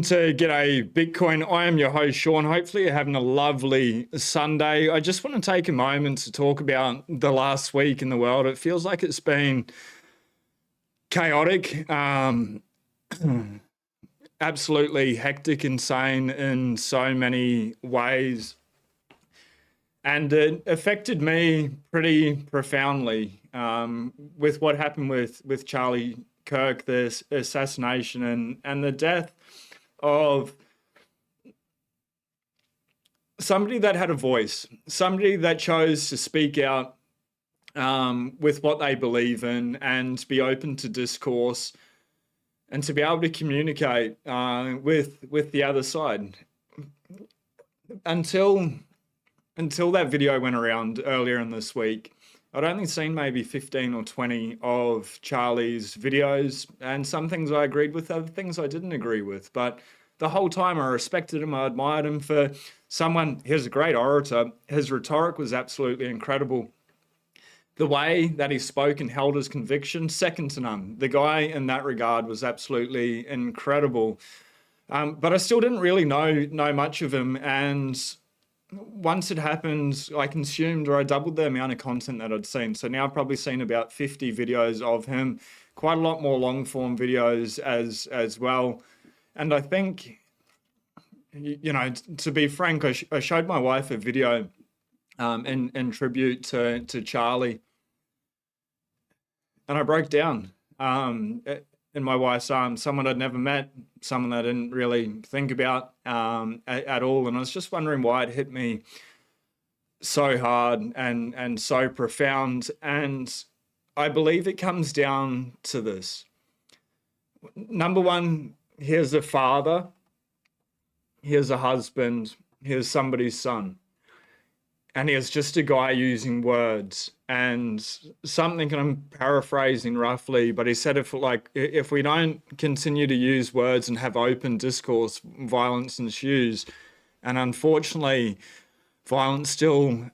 To G'day Bitcoin. I am your host, Sean. Hopefully you're having a lovely Sunday. I just want to take a moment to talk about the last week in the world. It feels like it's been chaotic, absolutely hectic, insane in so many ways. And it affected me pretty profoundly with what happened with Charlie Kirk, this assassination and the death of somebody that had a voice, somebody that chose to speak out with what they believe in and be open to discourse and to be able to communicate with the other side. Until that video went around earlier in this week, I'd only seen maybe 15 or 20 of Charlie's videos, and some things I agreed with, other things I didn't agree with. But the whole time I respected him, I admired him for someone. He's a great orator. His rhetoric was absolutely incredible. The way that he spoke and held his conviction, second to none. The guy in that regard was absolutely incredible. But I still didn't really know much of him, and once it happened, I consumed, or I doubled the amount of content that I'd seen. So now I've probably seen about 50 videos of him, quite a lot more long form videos as well. And I think, you know, to be frank, I showed my wife a video in tribute to Charlie. And I broke down in my wife's arms, someone I'd never met, someone I didn't really think about at all. And I was just wondering why it hit me so hard and so profound. And I believe it comes down to this. Number one, here's a father, here's a husband, here's somebody's son. And here's just a guy using words and something, and I'm paraphrasing roughly, but he said if we don't continue to use words and have open discourse, violence ensues. And unfortunately, violence still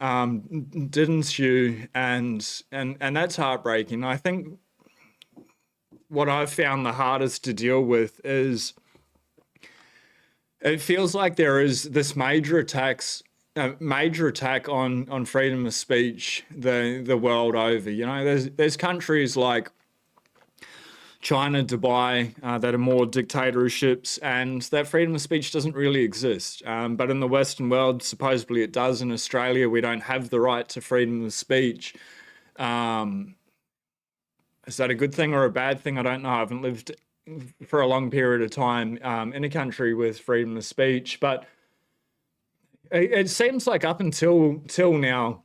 did ensue, and that's heartbreaking. I think what I've found the hardest to deal with is it feels like there is this major attack on freedom of speech the world over. You know, there's countries like China, Dubai, that are more dictatorships, and that freedom of speech doesn't really exist. But in the Western world, supposedly it does. In Australia, we don't have the right to freedom of speech. Is that a good thing or a bad thing? I don't know. I haven't lived for a long period of time in a country with freedom of speech, but it seems like up until now,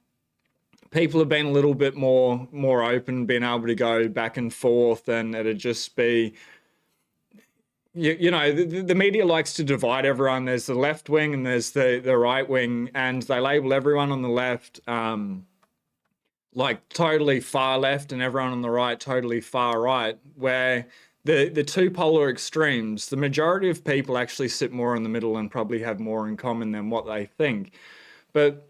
people have been a little bit more open, being able to go back and forth, and it'd just be, you know, the media likes to divide everyone. There's the left wing and there's the right wing, and they label everyone on the left like totally far left and everyone on the right totally far right, where the two polar extremes, the majority of people actually sit more in the middle and probably have more in common than what they think. But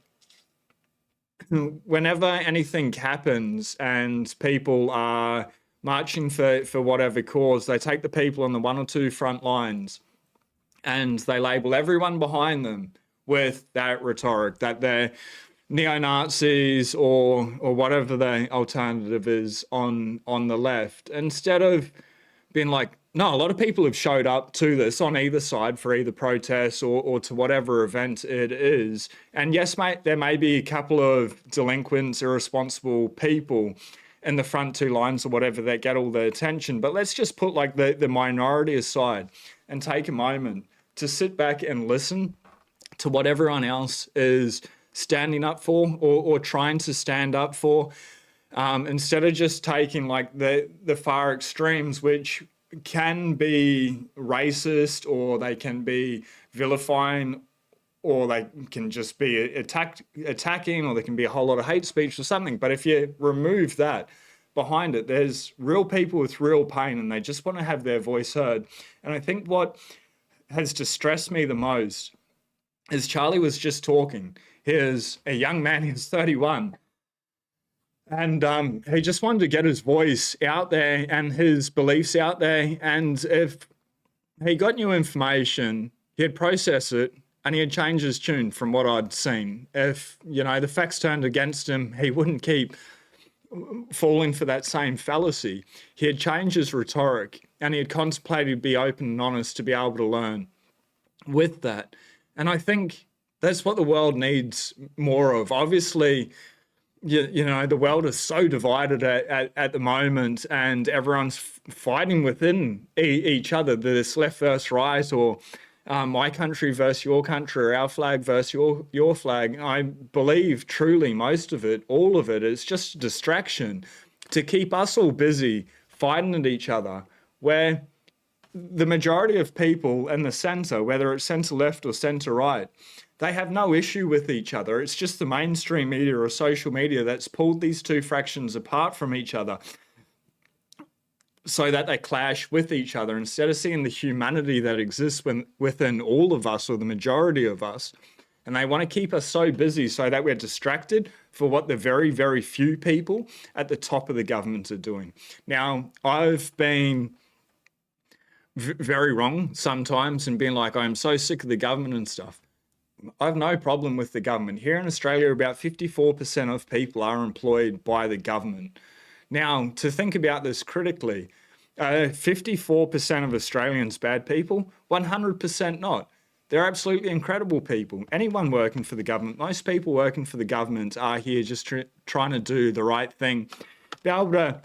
whenever anything happens and people are marching for whatever cause, they take the people on the one or two front lines and they label everyone behind them with that rhetoric, that they're neo-Nazis or whatever the alternative is on the left, instead of being like, no, a lot of people have showed up to this on either side for either protests or to whatever event it is. And yes, mate, there may be a couple of delinquents, irresponsible people in the front two lines or whatever that get all the attention. But let's just put like the minority aside and take a moment to sit back and listen to what everyone else is standing up for or trying to stand up for. Instead of just taking like the far extremes, which can be racist, or they can be vilifying, or they can just be attacking, or there can be a whole lot of hate speech or something. But if you remove that, behind it, there's real people with real pain, and they just want to have their voice heard. And I think what has distressed me the most is Charlie was just talking. He's a young man, he's 31. And he just wanted to get his voice out there and his beliefs out there. And if he got new information, he'd process it, and he'd change his tune from what I'd seen. If, you know, the facts turned against him, he wouldn't keep falling for that same fallacy. He'd change his rhetoric, and he'd contemplate, he'd be open and honest to be able to learn with that. And I think that's what the world needs more of. Obviously, you know, the world is so divided at the moment, and everyone's fighting within each other. This left versus right, or my country versus your country, or our flag versus your flag. I believe truly most of it, all of it, is just a distraction to keep us all busy fighting at each other, where the majority of people in the center, whether it's center left or center right, they have no issue with each other. It's just the mainstream media or social media that's pulled these two fractions apart from each other so that they clash with each other, instead of seeing the humanity that exists within all of us, or the majority of us. And they want to keep us so busy so that we're distracted for what the very, very few people at the top of the government are doing. Now, I've been very wrong sometimes and being like, I'm so sick of the government and stuff. I have no problem with the government. Here in Australia, about 54% of people are employed by the government. Now, to think about this critically, 54% of Australians bad people, 100% not. They're absolutely incredible people. Anyone working for the government, most people working for the government are here just trying to do the right thing, be able to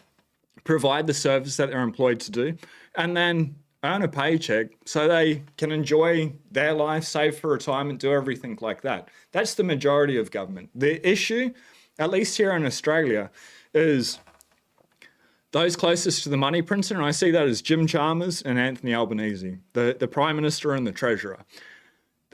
provide the service that they're employed to do, and then earn a paycheck so they can enjoy their life, save for retirement, do everything like that. That's the majority of government. The issue, at least here in Australia, is those closest to the money printer, and I see that as Jim Chalmers and Anthony Albanese, the Prime Minister and the Treasurer.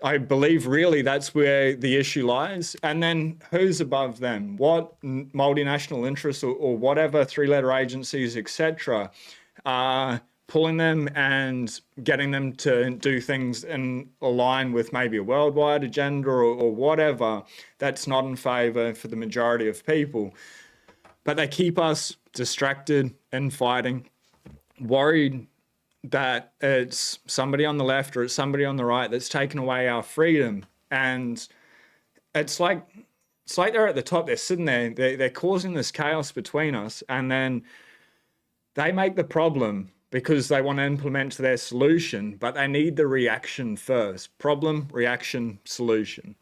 I believe really that's where the issue lies. And then who's above them? What multinational interests or whatever three-letter agencies, etc., are pulling them and getting them to do things in line with maybe a worldwide agenda or whatever that's not in favor for the majority of people. But they keep us distracted and fighting, worried that it's somebody on the left or it's somebody on the right that's taken away our freedom. And it's like they're at the top, they're sitting there, they're causing this chaos between us, and then they make the problem because they want to implement their solution, but they need the reaction first. Problem, reaction, solution.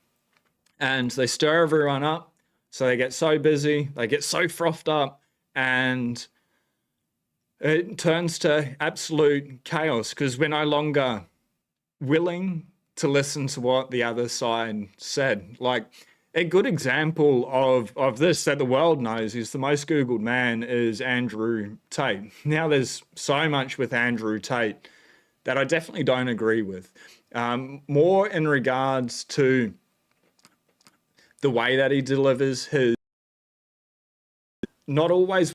And they stir everyone up, so they get so busy, they get so frothed up, and it turns to absolute chaos because we're no longer willing to listen to what the other side said. Like, a good example of this that the world knows is the most Googled man is Andrew Tate. Now, there's so much with Andrew Tate that I definitely don't agree with. More in regards to the way that he delivers his, not always,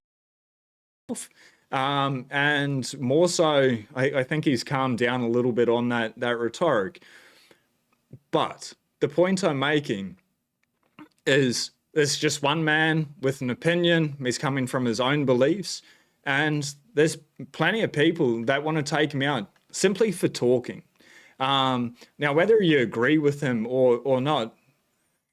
and more so, I think he's calmed down a little bit on that rhetoric. But the point I'm making is there's just one man with an opinion. He's coming from his own beliefs, and there's plenty of people that want to take him out simply for talking. Now, whether you agree with him or not,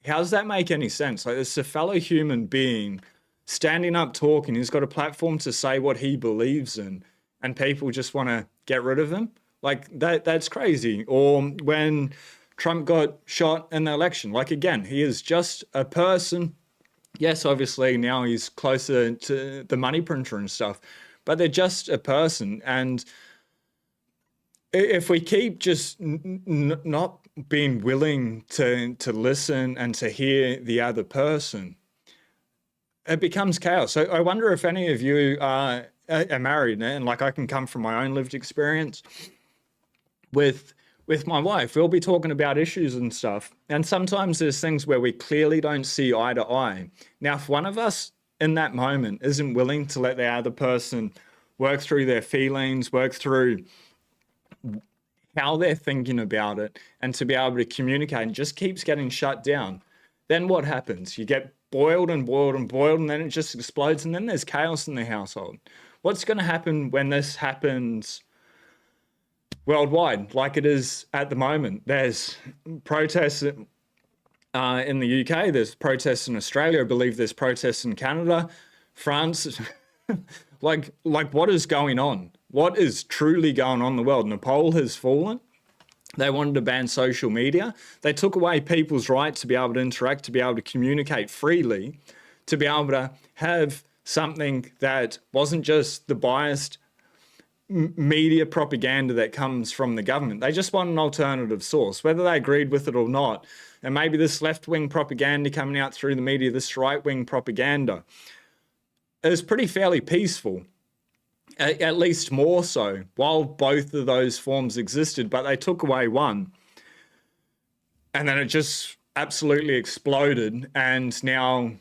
how does that make any sense? Like, it's a fellow human being standing up talking. He's got a platform to say what he believes in, and people just want to get rid of him. Like, that's crazy. Or when Trump got shot in the election, like, again, he is just a person. Yes, obviously now he's closer to the money printer and stuff, but they're just a person. And if we keep just not being willing to listen and to hear the other person, it becomes chaos. So I wonder if any of you are married, and like, I can come from my own lived experience with my wife. We'll be talking about issues and stuff, and sometimes there's things where we clearly don't see eye to eye. Now, if one of us in that moment isn't willing to let the other person work through their feelings, work through how they're thinking about it, and to be able to communicate, and just keeps getting shut down, then what happens? You get boiled and boiled and boiled, and then it just explodes, and then there's chaos in the household. What's going to happen when this happens worldwide, like it is at the moment. There's protests in the UK, there's protests in Australia, I believe there's protests in Canada, France. like what is going on? What is truly going on in the world? Nepal has fallen. They wanted to ban social media. They took away people's right to be able to interact, to be able to communicate freely, to be able to have something that wasn't just the biased media propaganda that comes from the government. They just want an alternative source, whether they agreed with it or not. And maybe this left-wing propaganda coming out through the media, this right-wing propaganda, is pretty fairly peaceful. At least more so, while both of those forms existed, but they took away one. And then it just absolutely exploded, and now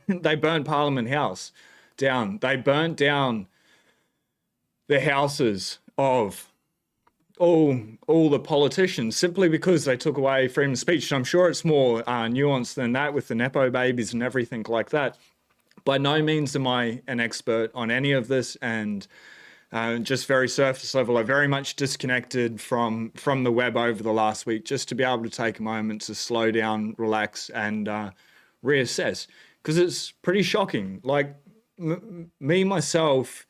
they burnt Parliament House down. They burnt down the houses of all the politicians simply because they took away freedom of speech. And I'm sure it's more nuanced than that with the Nepo babies and everything like that. By no means am I an expert on any of this, and just very surface level. I very much disconnected from the web over the last week just to be able to take a moment to slow down, relax, and reassess, because it's pretty shocking. Like me, myself,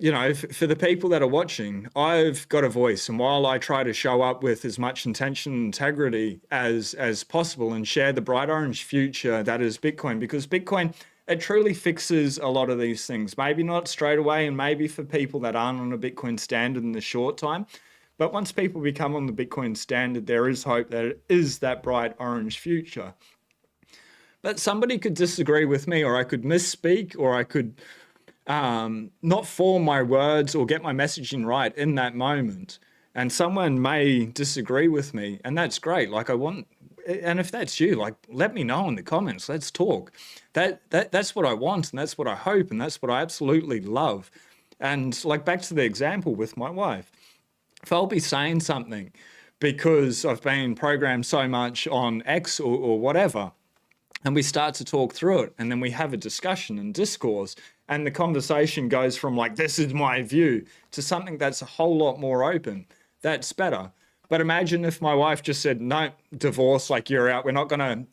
you know, for the people that are watching, I've got a voice, and while I try to show up with as much intention and integrity as possible and share the bright orange future that is Bitcoin, because Bitcoin, it truly fixes a lot of these things. Maybe not straight away, and maybe for people that aren't on a Bitcoin standard in the short time, but once people become on the Bitcoin standard, there is hope that it is that bright orange future. But somebody could disagree with me, or I could misspeak, or I could not form my words or get my messaging right in that moment. And someone may disagree with me, and that's great. Like and if that's you, like, let me know in the comments. Let's talk. That's what I want, and that's what I hope, and that's what I absolutely love. And like back to the example with my wife, if I'll be saying something because I've been programmed so much on X or whatever, and we start to talk through it, and then we have a discussion and discourse, and the conversation goes from like, this is my view, to something that's a whole lot more open. That's better. But imagine if my wife just said, no, divorce, like, you're out, we're not going to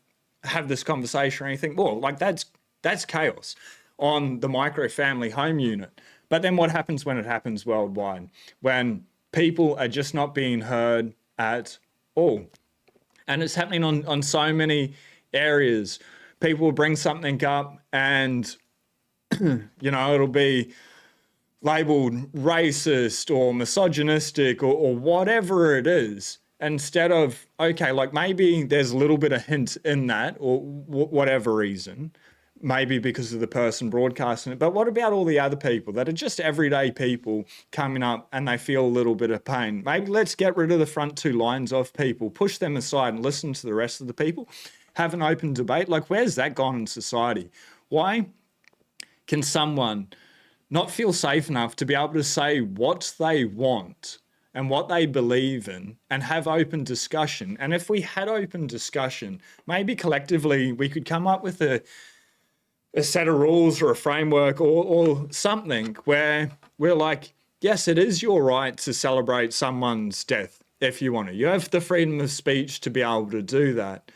have this conversation or anything. Well, like, that's chaos on the micro family home unit. But then what happens when it happens worldwide? When people are just not being heard at all. And it's happening on so many areas. People will bring something up and, you know, it'll be labeled racist or misogynistic or whatever it is, instead of, okay, like maybe there's a little bit of hint in that, or whatever reason, maybe because of the person broadcasting it. But what about all the other people that are just everyday people coming up and they feel a little bit of pain? Maybe let's get rid of the front two lines of people, push them aside and listen to the rest of the people, have an open debate. Like, where's that gone in society? Why can someone not feel safe enough to be able to say what they want and what they believe in and have open discussion? And if we had open discussion, maybe collectively we could come up with a set of rules or a framework or something where we're like, yes, it is your right to celebrate someone's death if you want to. You have the freedom of speech to be able to do that.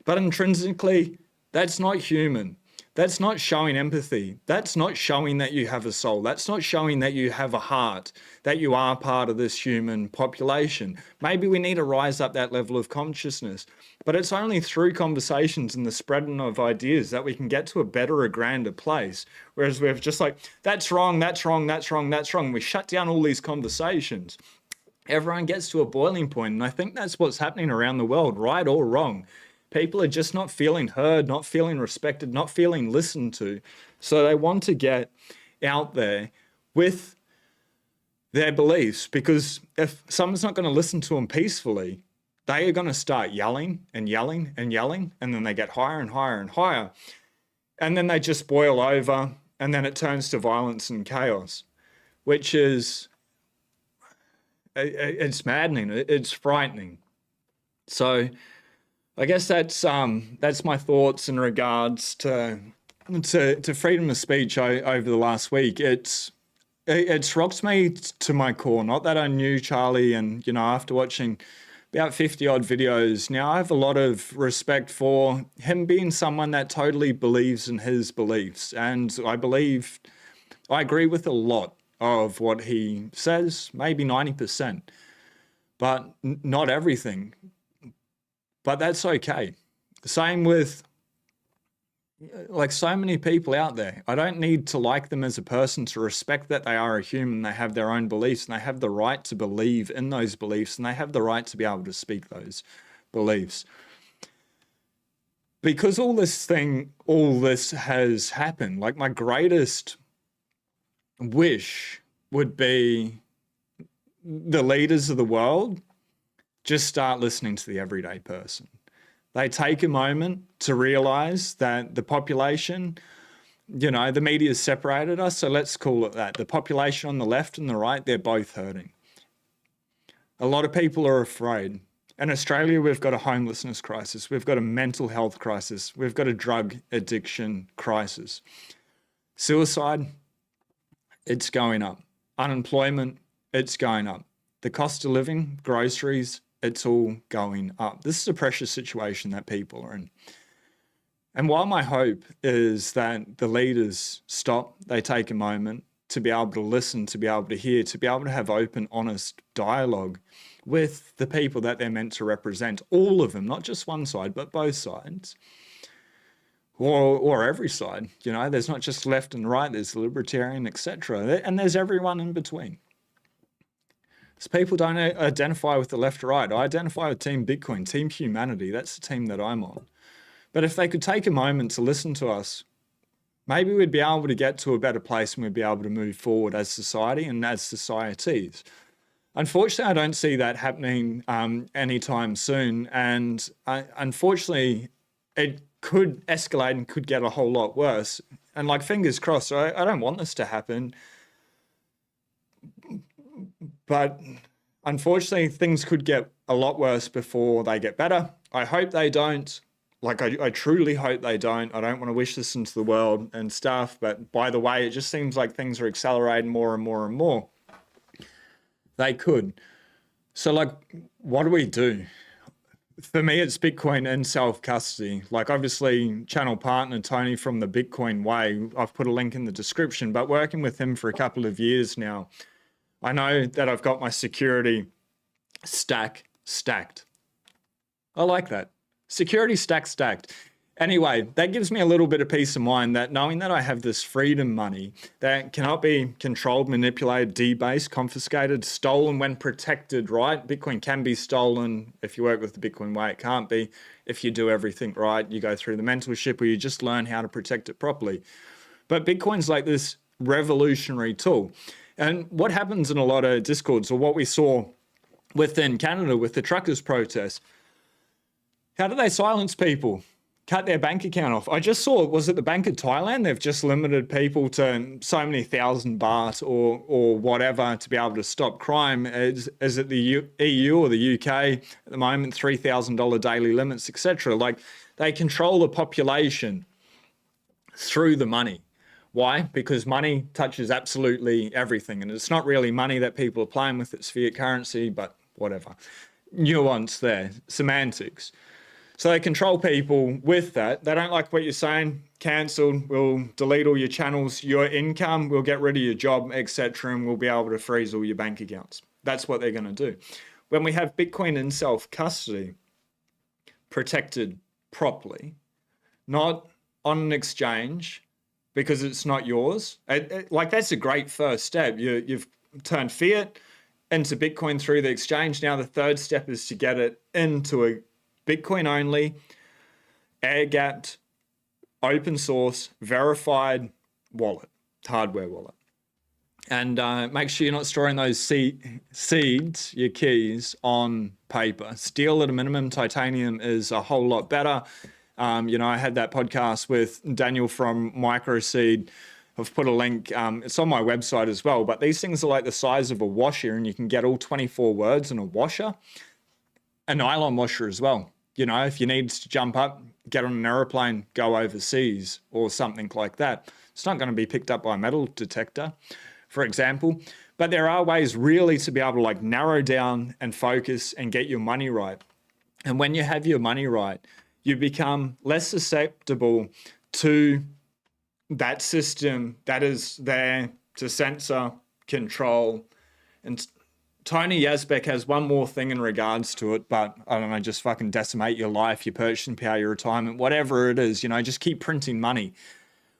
But intrinsically, that's not human. That's not showing empathy. That's not showing that you have a soul. That's not showing that you have a heart, that you are part of this human population. Maybe we need to rise up that level of consciousness. But it's only through conversations and the spreading of ideas that we can get to a better, a grander place. Whereas we're just like, that's wrong, that's wrong, that's wrong, that's wrong. We shut down all these conversations. Everyone gets to a boiling point, and I think that's what's happening around the world, right or wrong. People are just not feeling heard, not feeling respected, not feeling listened to. So they want to get out there with their beliefs, because if someone's not going to listen to them peacefully, they are going to start yelling and yelling and yelling, and then they get higher and higher and higher. And then they just boil over, and then it turns to violence and chaos, which is, it's maddening, it's frightening. So I guess that's my thoughts in regards to freedom of speech over the last week. It's It's rocked me to my core. Not that I knew Charlie, and after watching about 50 odd videos, now I have a lot of respect for him being someone that totally believes in his beliefs. And I agree with a lot of what he says, maybe 90%, but not everything. But that's okay. Same with like so many people out there. I don't need to like them as a person to respect that they are a human. They have their own beliefs and they have the right to believe in those beliefs and they have the right to be able to speak those beliefs. Because all this has happened, like my greatest wish would be the leaders of the world just start listening to the everyday person. They take a moment to realize that the population, the media has separated us, so let's call it that. The population on the left and the right, they're both hurting. A lot of people are afraid. In Australia, we've got a homelessness crisis. We've got a mental health crisis. We've got a drug addiction crisis. Suicide, it's going up. Unemployment, it's going up. The cost of living, groceries, it's all going up. This is a precious situation that people are in. And while my hope is that the leaders stop, they take a moment to be able to listen, to be able to hear, to be able to have open, honest dialogue with the people that they're meant to represent, all of them, not just one side, but both sides, or every side. There's not just left and right, there's the libertarian, etc. And there's everyone in between. So people don't identify with the left or right. I identify with Team Bitcoin, Team Humanity. That's the team that I'm on. But if they could take a moment to listen to us, maybe we'd be able to get to a better place and we'd be able to move forward as society and as societies. Unfortunately, I don't see that happening anytime soon. And unfortunately, it could escalate and could get a whole lot worse. And like, fingers crossed, I don't want this to happen. But unfortunately, things could get a lot worse before they get better. I hope they don't. Like, I truly hope they don't. I don't want to wish this into the world and stuff. But by the way, it just seems like things are accelerating more and more and more. They could. So, like, what do we do? For me, it's Bitcoin in self-custody. Like, obviously, channel partner Tony from the Bitcoin Way, I've put a link in the description, but working with him for a couple of years now, I know that I've got my security stacked. I like that. Security stacked. Anyway, that gives me a little bit of peace of mind that knowing that I have this freedom money that cannot be controlled, manipulated, debased, confiscated, stolen when protected, right? Bitcoin can be stolen if you work with the Bitcoin Way. It can't be if you do everything right. You go through the mentorship or you just learn how to protect it properly. But Bitcoin's like this revolutionary tool. And what happens in a lot of discords, or what we saw within Canada with the truckers' protests, how do they silence people? Cut their bank account off. I just saw, was it the Bank of Thailand? They've just limited people to so many thousand baht or whatever to be able to stop crime. Is it the EU or the UK at the moment? $3,000 daily limits, etc. Like, they control the population through the money. Why? Because money touches absolutely everything. And it's not really money that people are playing with, it's fiat currency, but whatever. Nuance there, semantics. So they control people with that. They don't like what you're saying, cancelled, we'll delete all your channels, your income, we'll get rid of your job, etc. And we'll be able to freeze all your bank accounts. That's what they're going to do. When we have Bitcoin in self-custody, protected properly, not on an exchange, because it's not yours. Like, that's a great first step. You've turned fiat into Bitcoin through the exchange. Now the third step is to get it into a Bitcoin only, air-gapped, open source, verified wallet, hardware wallet. And make sure you're not storing those seeds, your keys, on paper. Steel at a minimum, titanium is a whole lot better. I had that podcast with Daniel from Microseed. I've put a link. It's on my website as well. But these things are like the size of a washer, and you can get all 24 words in a washer. A nylon washer as well. If you need to jump up, get on an aeroplane, go overseas or something like that, it's not going to be picked up by a metal detector. for example. But there are ways really to be able to like narrow down and focus and get your money right. And when you have your money right, you become less susceptible to that system that is there to censor, control. And Tony Yazbek has one more thing in regards to it, but I don't know, just fucking decimate your life, your purchasing power, your retirement, whatever it is, you know, just keep printing money.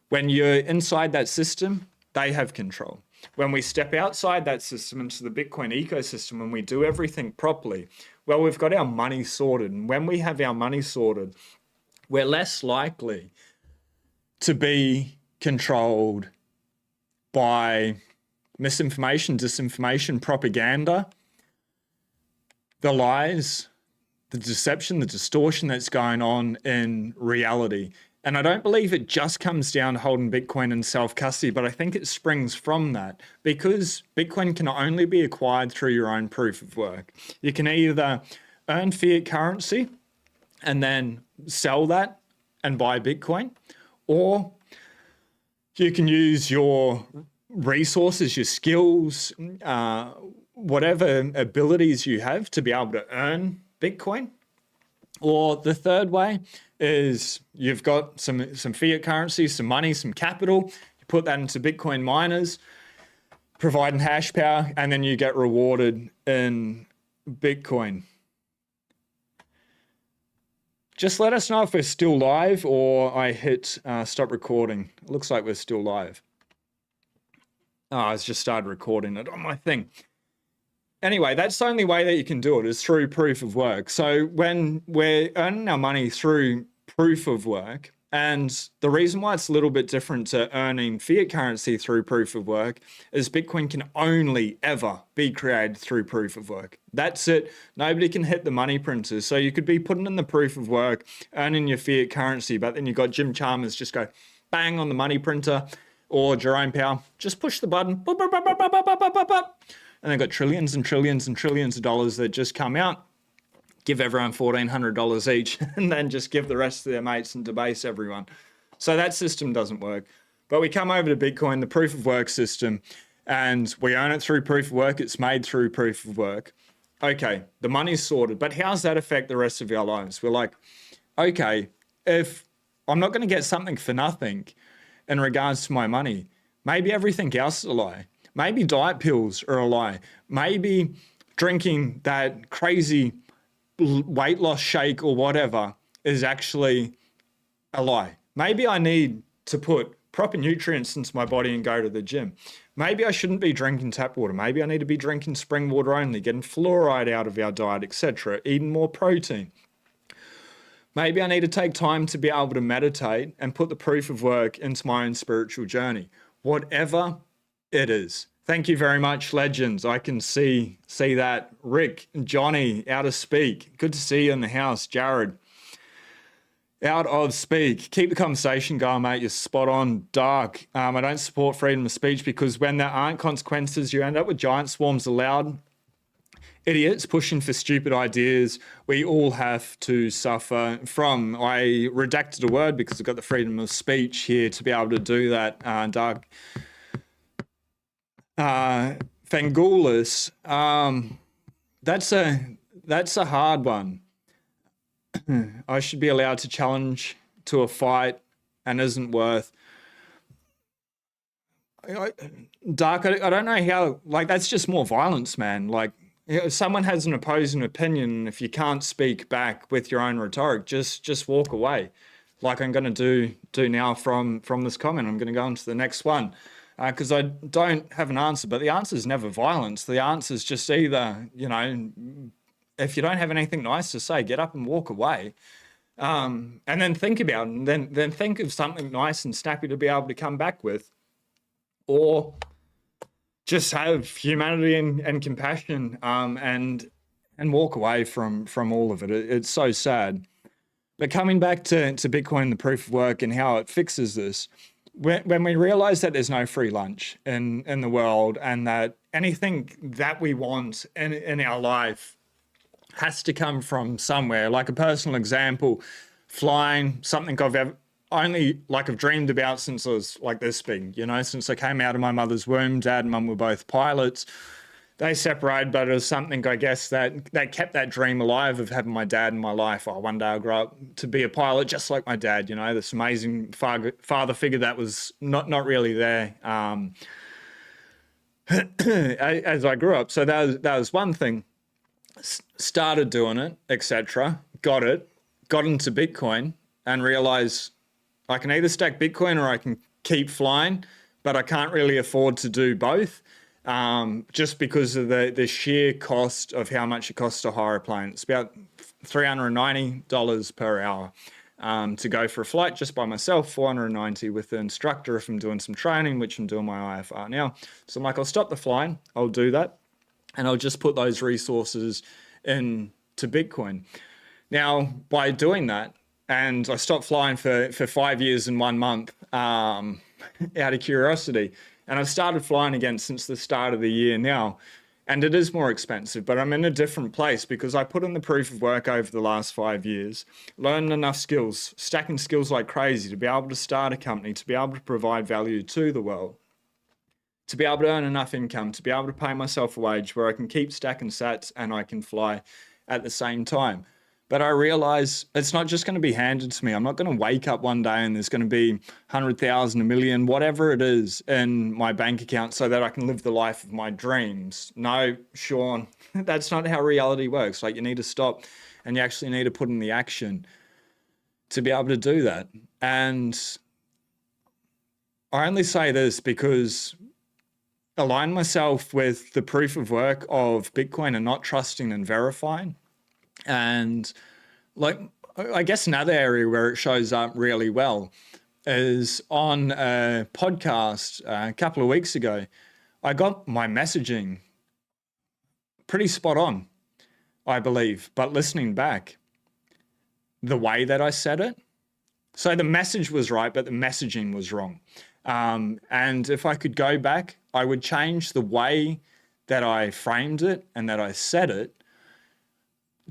When you're inside that system, they have control. When we step outside that system into the Bitcoin ecosystem and we do everything properly, well, we've got our money sorted. And when we have our money sorted, we're less likely to be controlled by misinformation, disinformation, propaganda, the lies, the deception, the distortion that's going on in reality. And I don't believe it just comes down to holding Bitcoin in self-custody, but I think it springs from that because Bitcoin can only be acquired through your own proof of work. You can either earn fiat currency and then sell that and buy Bitcoin, or you can use your resources, your skills, whatever abilities you have to be able to earn Bitcoin. Or the third way is you've got some fiat currency, some money, some capital, you put that into Bitcoin miners, providing hash power, and then you get rewarded in Bitcoin. Just let us know if we're still live or I hit stop recording. It looks like we're still live. Oh, I just started recording it on my thing. Anyway, that's the only way that you can do it is through proof of work. So when we're earning our money through proof of work, and the reason why it's a little bit different to earning fiat currency through proof of work is Bitcoin can only ever be created through proof of work. That's it. Nobody can hit the money printers. So you could be putting in the proof of work, earning your fiat currency, but then you've got Jim Chalmers just go bang on the money printer, or Jerome Powell, just push the button, and they've got trillions and trillions and trillions of dollars that just come out, give everyone $1,400 each, and then just give the rest to their mates and debase everyone. So that system doesn't work. But we come over to Bitcoin, the proof of work system, and we earn it through proof of work. It's made through proof of work. Okay, the money's sorted, but how does that affect the rest of our lives? We're like, okay, if I'm not going to get something for nothing in regards to my money, maybe everything else is a lie. Maybe diet pills are a lie. Maybe drinking that crazy weight loss shake or whatever is actually a lie. Maybe I need to put proper nutrients into my body and go to the gym. Maybe I shouldn't be drinking tap water. Maybe I need to be drinking spring water only, getting fluoride out of our diet, etc., eating more protein. Maybe I need to take time to be able to meditate and put the proof of work into my own spiritual journey. Whatever it is. Thank you very much, legends. I can see that. Rick, Johnny, out of speak. Good to see you in the house. Jared, out of speak. Keep the conversation going, mate. You're spot on. Dark. I don't support freedom of speech because when there aren't consequences, you end up with giant swarms of loud idiots pushing for stupid ideas we all have to suffer from. I redacted a word because I've got the freedom of speech here to be able to do that. Dark. Fangulis, that's a hard one. I should be allowed to challenge to a fight and isn't worth. Dark, I don't know how, like, that's just more violence, man. Like, if someone has an opposing opinion, if you can't speak back with your own rhetoric, just walk away. Like I'm going to do now from this comment. I'm going to go on to the next one. Because I don't have an answer, but the answer is never violence. The answer is just either, you know, if you don't have anything nice to say, get up and walk away. And then think about it, and then think of something nice and snappy to be able to come back with. Or just have humanity and compassion and walk away from all of it. It's so sad. But coming back to Bitcoin, the proof of work and how it fixes this, when we realize that there's no free lunch in the world and that anything that we want in our life has to come from somewhere, like a personal example, flying, something only like I've dreamed about since I was like this big, you know, since I came out of my mother's womb. Dad and mum were both pilots. They separated, but it was something, I guess, that kept that dream alive of having my dad in my life. Oh, one day I'll grow up to be a pilot just like my dad, you know, this amazing father figure that was not really there as I grew up. So that was one thing. Started doing it, etc. Got into Bitcoin and realized I can either stack Bitcoin or I can keep flying, but I can't really afford to do both. Just because of the sheer cost of how much it costs to hire a plane. It's about $390 per hour to go for a flight just by myself, $490 with the instructor if I'm doing some training, which I'm doing my IFR now. So I'm like, I'll stop the flying, I'll do that, and I'll just put those resources into Bitcoin. Now, by doing that, and I stopped flying for 5 years and 1 month out of curiosity, and I've started flying again since the start of the year now. And it is more expensive, but I'm in a different place because I put in the proof of work over the last 5 years, learned enough skills, stacking skills like crazy to be able to start a company, to be able to provide value to the world, to be able to earn enough income, to be able to pay myself a wage where I can keep stacking sats and I can fly at the same time. But I realize it's not just going to be handed to me. I'm not going to wake up one day and there's going to be 100,000, 1 million, whatever it is in my bank account so that I can live the life of my dreams. No, Sean, that's not how reality works. Like, you need to stop and you actually need to put in the action to be able to do that. And I only say this because align myself with the proof of work of Bitcoin and not trusting and verifying. And like, I guess another area where it shows up really well is on a podcast a couple of weeks ago. I got my messaging pretty spot on, I believe, but listening back, the way that I said it, so the message was right, but the messaging was wrong. And if I could go back, I would change the way that I framed it and that I said it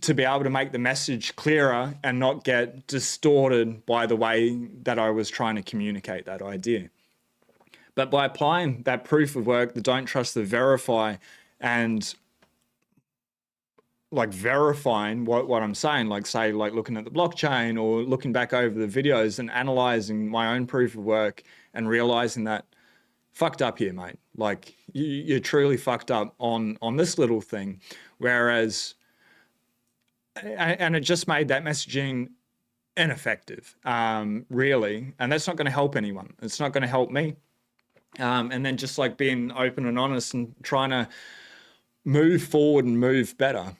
to be able to make the message clearer and not get distorted by the way that I was trying to communicate that idea. But by applying that proof of work, the don't trust, the verify, and like verifying what I'm saying, like say, like looking at the blockchain or looking back over the videos and analyzing my own proof of work and realizing that fucked up here, mate. Like you're truly fucked up on this little thing. Whereas, and it just made that messaging ineffective, really. And that's not going to help anyone. It's not going to help me. And then just like being open and honest and trying to move forward and move better.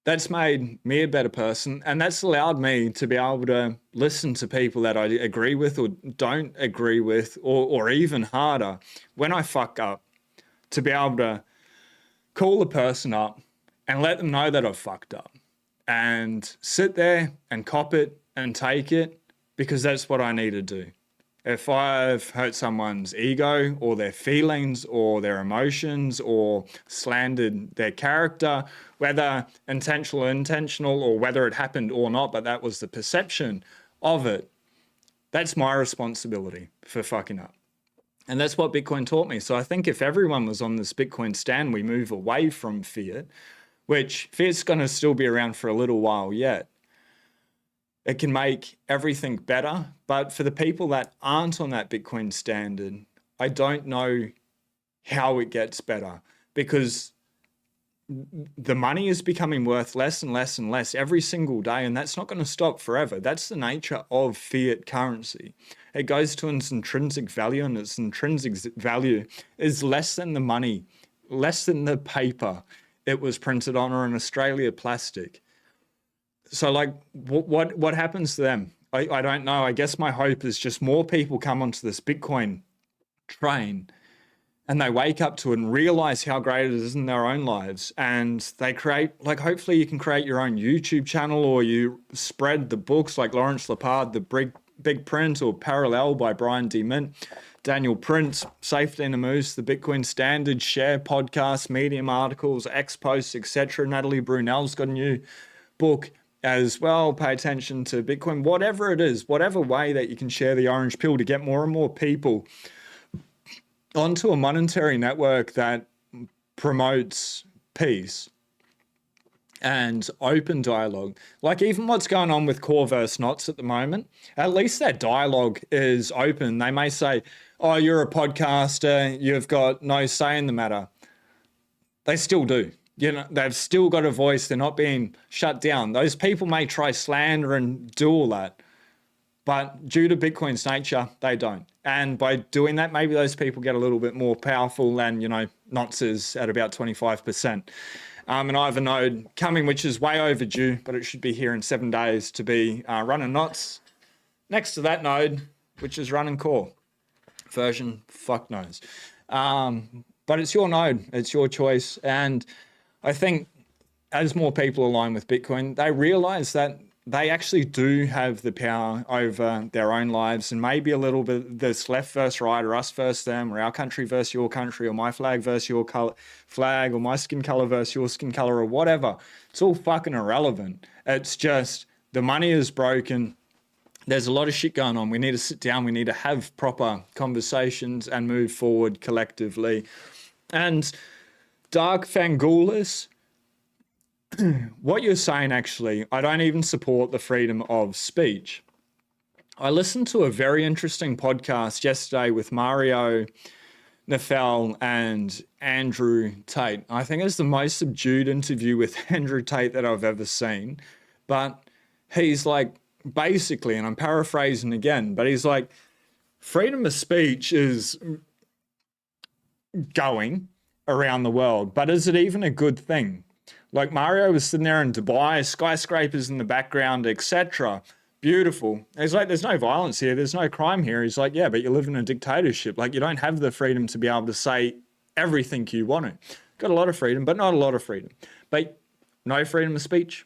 That's made me a better person. And that's allowed me to be able to listen to people that I agree with or don't agree with, or even harder, when I fuck up, to be able to call the person up and let them know that I've fucked up. And sit there and cop it and take it, because that's what I need to do. If I've hurt someone's ego or their feelings or their emotions or slandered their character, whether intentional or intentional, or whether it happened or not, but that was the perception of it, that's my responsibility for fucking up. And that's what Bitcoin taught me. So I think if everyone was on this Bitcoin stand, we move away from fiat, which fiat's going to still be around for a little while yet. It can make everything better. But for the people that aren't on that Bitcoin standard, I don't know how it gets better, because the money is becoming worth less and less and less every single day. And that's not going to stop forever. That's the nature of fiat currency. It goes to its intrinsic value, and its intrinsic value is less than the money, less than the paper it was printed on, or in Australia, plastic. So like, what happens to them? I don't know. I guess my hope is just more people come onto this Bitcoin train and they wake up to it and realize how great it is in their own lives. And they create, like, hopefully you can create your own YouTube channel, or you spread the books like Lawrence Lepard, The Big Print, or Parallel by Brian D. Mint, Daniel Prince, Safety and a Moose, The Bitcoin Standard, share podcasts, Medium articles, X posts, etc. Natalie Brunel's got a new book as well. Pay attention to Bitcoin, whatever it is, whatever way that you can share the orange pill to get more and more people onto a monetary network that promotes peace and open dialogue. Like even what's going on with core versus knots at the moment, at least that dialogue is open. They may say, oh, you're a podcaster, you've got no say in the matter. They still do. You know, they've still got a voice. They're not being shut down. Those people may try slander and do all that, but due to Bitcoin's nature, they don't. And by doing that, maybe those people get a little bit more powerful than, you know, Knots is at about 25%. And I have a node coming, which is way overdue, but it should be here in 7 days to be running Knots next to that node, which is running core version, fuck knows. But it's your node, it's your choice. And I think as more people align with Bitcoin, they realize that they actually do have the power over their own lives, and maybe a little bit this left versus right, or us versus them, or our country versus your country, or my flag versus your color flag, or my skin color versus your skin color, or whatever. It's all fucking irrelevant. It's just the money is broken. There's a lot of shit going on. We need to sit down. We need to have proper conversations and move forward collectively. And Dark Fangulus, what you're saying, actually, I don't even support the freedom of speech. I listened to a very interesting podcast yesterday with Mario Nafel and Andrew Tate. I think it's the most subdued interview with Andrew Tate that I've ever seen. But he's like, basically, and I'm paraphrasing again, but he's like, freedom of speech is going around the world, but is it even a good thing? Like Mario was sitting there in Dubai, skyscrapers in the background, etc. Beautiful. He's like, there's no violence here, there's no crime here. He's like, yeah, but you live in a dictatorship. Like, you don't have the freedom to be able to say everything you want to. Got a lot of freedom, but not a lot of freedom. But no freedom of speech.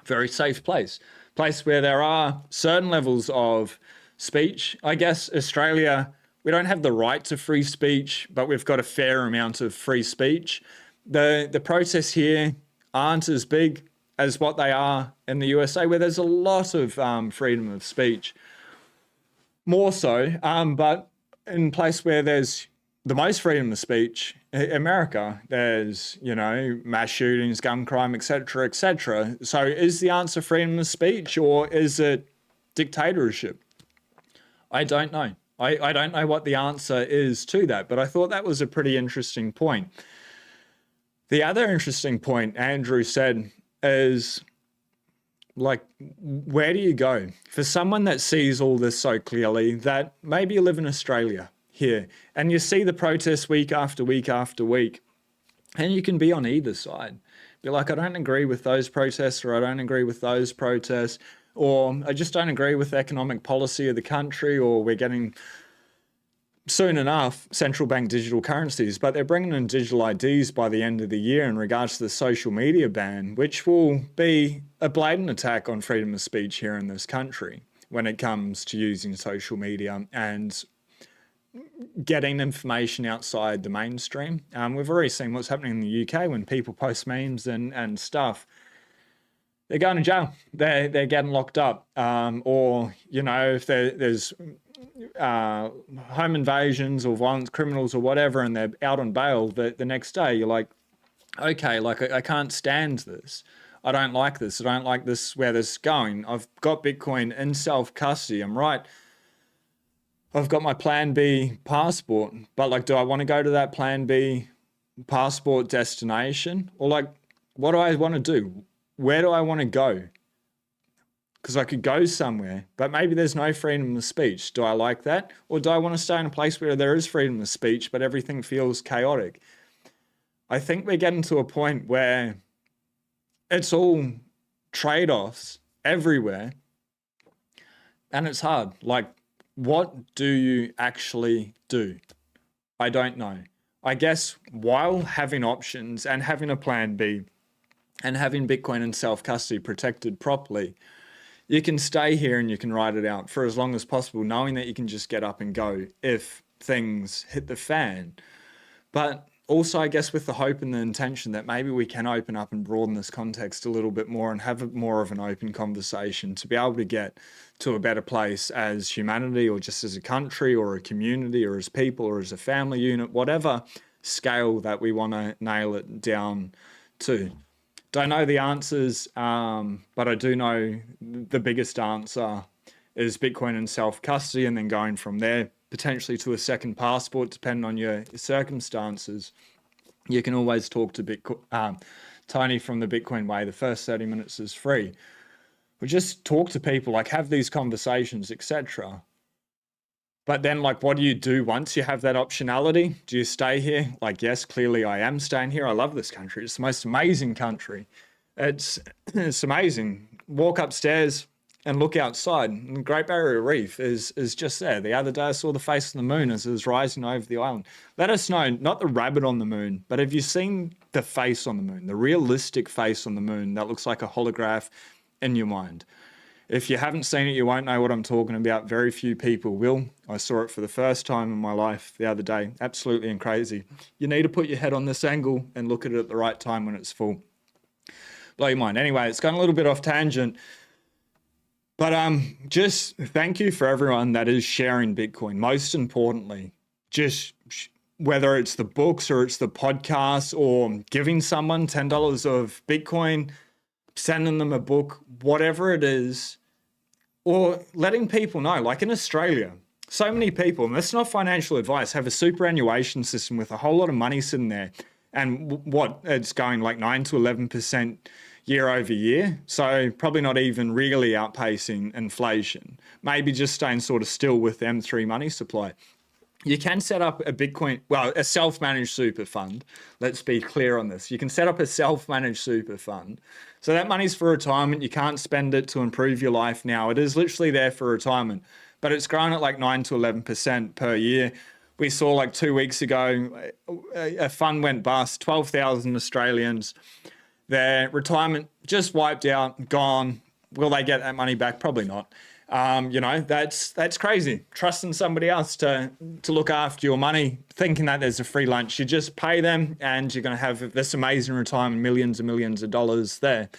Very safe place. Place where there are certain levels of speech. I guess Australia, we don't have the right to free speech, but we've got a fair amount of free speech. The protests here aren't as big as what they are in the USA, where there's a lot of freedom of speech. More so, but in a place where there's the most freedom of speech, America, there's, you know, mass shootings, gun crime, etc., etc. So is the answer freedom of speech, or is it dictatorship? I don't know. I don't know what the answer is to that, but I thought that was a pretty interesting point. The other interesting point Andrew said is, like, where do you go? For someone that sees all this so clearly, that maybe you live in Australia here and you see the protests week after week after week, and you can be on either side. Be like, I don't agree with those protests, or I don't agree with those protests, or I just don't agree with the economic policy of the country, or we're getting soon enough central bank digital currencies, but they're bringing in digital IDs by the end of the year in regards to the social media ban, which will be a blatant attack on freedom of speech here in this country when it comes to using social media and getting information outside the mainstream. We've already seen what's happening in the UK when people post memes and stuff. They're going to jail. They're getting locked up. Or, you know, if there's home invasions or violent criminals or whatever, and they're out on bail the next day, you're like, okay, like I can't stand this. I don't like this. I don't like this, where this is going. I've got Bitcoin in self-custody. I'm right. I've got my Plan B passport, but like, do I want to go to that Plan B passport destination? Or like, what do I want to do? Where do I want to go? Because I could go somewhere, but maybe there's no freedom of speech. Do I like that? Or do I want to stay in a place where there is freedom of speech, but everything feels chaotic? I think we're getting to a point where it's all trade-offs everywhere, and it's hard. Like, what do you actually do? I don't know. I guess while having options and having a plan B and having Bitcoin in self-custody protected properly, you can stay here and you can ride it out for as long as possible, knowing that you can just get up and go if things hit the fan. But also, I guess, with the hope and the intention that maybe we can open up and broaden this context a little bit more and have more of an open conversation to be able to get to a better place as humanity, or just as a country or a community or as people or as a family unit, whatever scale that we want to nail it down to. Don't know the answers, but I do know the biggest answer is Bitcoin and self-custody, and then going from there potentially to a second passport, depending on your circumstances. You can always talk to Tony from the Bitcoin Way. The first 30 minutes is free. But just talk to people, like have these conversations, etc. But then, like, what do you do once you have that optionality? Do you stay here? Like, yes, clearly I am staying here. I love this country. It's the most amazing country. It's amazing. Walk upstairs and look outside. And the Great Barrier Reef is just there. The other day I saw the face of the moon as it was rising over the island. Let us know, not the rabbit on the moon, but have you seen the face on the moon, the realistic face on the moon that looks like a holograph in your mind? If you haven't seen it, you won't know what I'm talking about. Very few people will. I saw it for the first time in my life the other day. Absolutely and crazy. You need to put your head on this angle and look at it at the right time when it's full. Blow your mind. Anyway, it's gone a little bit off tangent. But just thank you for everyone that is sharing Bitcoin. Most importantly, just whether it's the books or it's the podcast or giving someone $10 of Bitcoin, sending them a book, whatever it is, or letting people know, like in Australia, so many people, and that's not financial advice, have a superannuation system with a whole lot of money sitting there. And what, it's going like 9 to 11% year over year. So probably not even really outpacing inflation, maybe just staying sort of still with the M3 money supply. You can set up a Bitcoin, well, a self-managed super fund. Let's be clear on this. You can set up a self-managed super fund. So that money's for retirement. You can't spend it to improve your life now. It is literally there for retirement, but it's grown at like 9 to 11% per year. We saw like 2 weeks ago, a fund went bust, 12,000 Australians. Their retirement just wiped out, gone. Will they get that money back? Probably not. You know, that's crazy. Trusting somebody else to look after your money, thinking that there's a free lunch. You just pay them and you're going to have this amazing retirement, millions and millions of dollars there.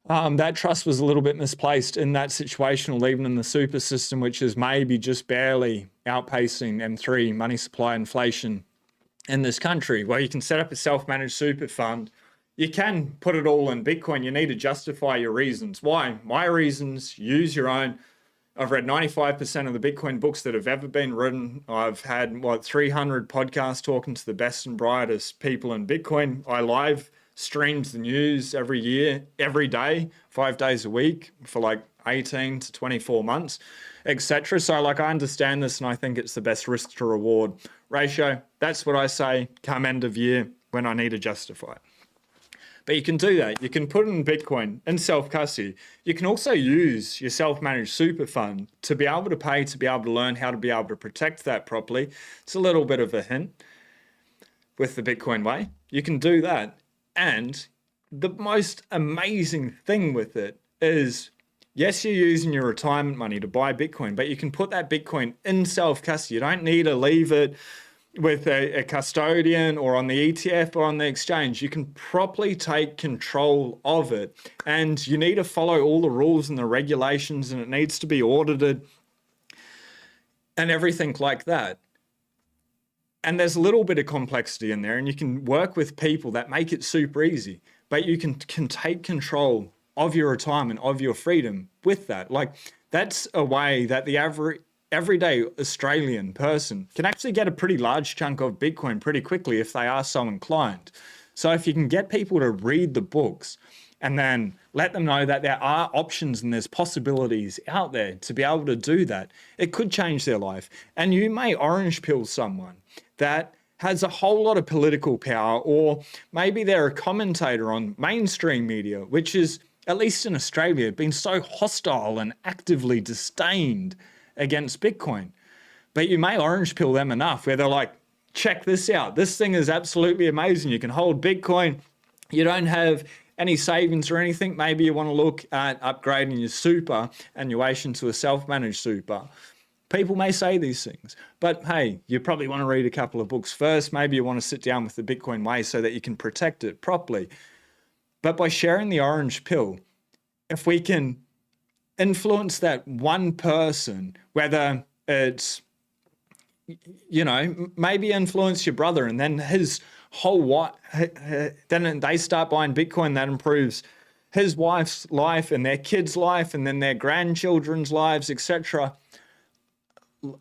That trust was a little bit misplaced in that situation, or even in the super system, which is maybe just barely outpacing M3 money supply inflation in this country. Well, you can set up a self-managed super fund. You can put it all in Bitcoin. You need to justify your reasons. Why? My reasons, use your own. I've read 95% of the Bitcoin books that have ever been written. I've had, 300 podcasts talking to the best and brightest people in Bitcoin. I live streams the news every year, every day, 5 days a week for like 18 to 24 months, etc. So like I understand this and I think it's the best risk to reward ratio. That's what I say come end of year when I need to justify it. But you can do that. You can put it in Bitcoin in self-custody. You can also use your self-managed super fund to be able to pay, to be able to learn how to be able to protect that properly. It's a little bit of a hint with the Bitcoin way. You can do that. And the most amazing thing with it is, yes, you're using your retirement money to buy Bitcoin, but you can put that Bitcoin in self-custody. You don't need to leave it with a custodian or on the ETF or on the exchange. You can properly take control of it, and you need to follow all the rules and the regulations, and it needs to be audited and everything like that. And there's a little bit of complexity in there, and you can work with people that make it super easy, but you can take control of your retirement, of your freedom with that. Like, that's a way that the everyday Australian person can actually get a pretty large chunk of Bitcoin pretty quickly if they are so inclined. So if you can get people to read the books and then let them know that there are options and there's possibilities out there to be able to do that, it could change their life. And you may orange pill someone that has a whole lot of political power, or maybe they're a commentator on mainstream media, which is, at least in Australia, been so hostile and actively disdained against Bitcoin. But you may orange pill them enough where they're like, check this out. This thing is absolutely amazing. You can hold Bitcoin. You don't have any savings or anything. Maybe you want to look at upgrading your superannuation to a self-managed super. People may say these things, but hey, you probably want to read a couple of books first. Maybe you want to sit down with the Bitcoin way so that you can protect it properly. But by sharing the orange pill, if we can influence that one person, whether it's, you know, maybe influence your brother and then his whole wife, then they start buying Bitcoin, that improves his wife's life and their kids' life and then their grandchildren's lives, etc.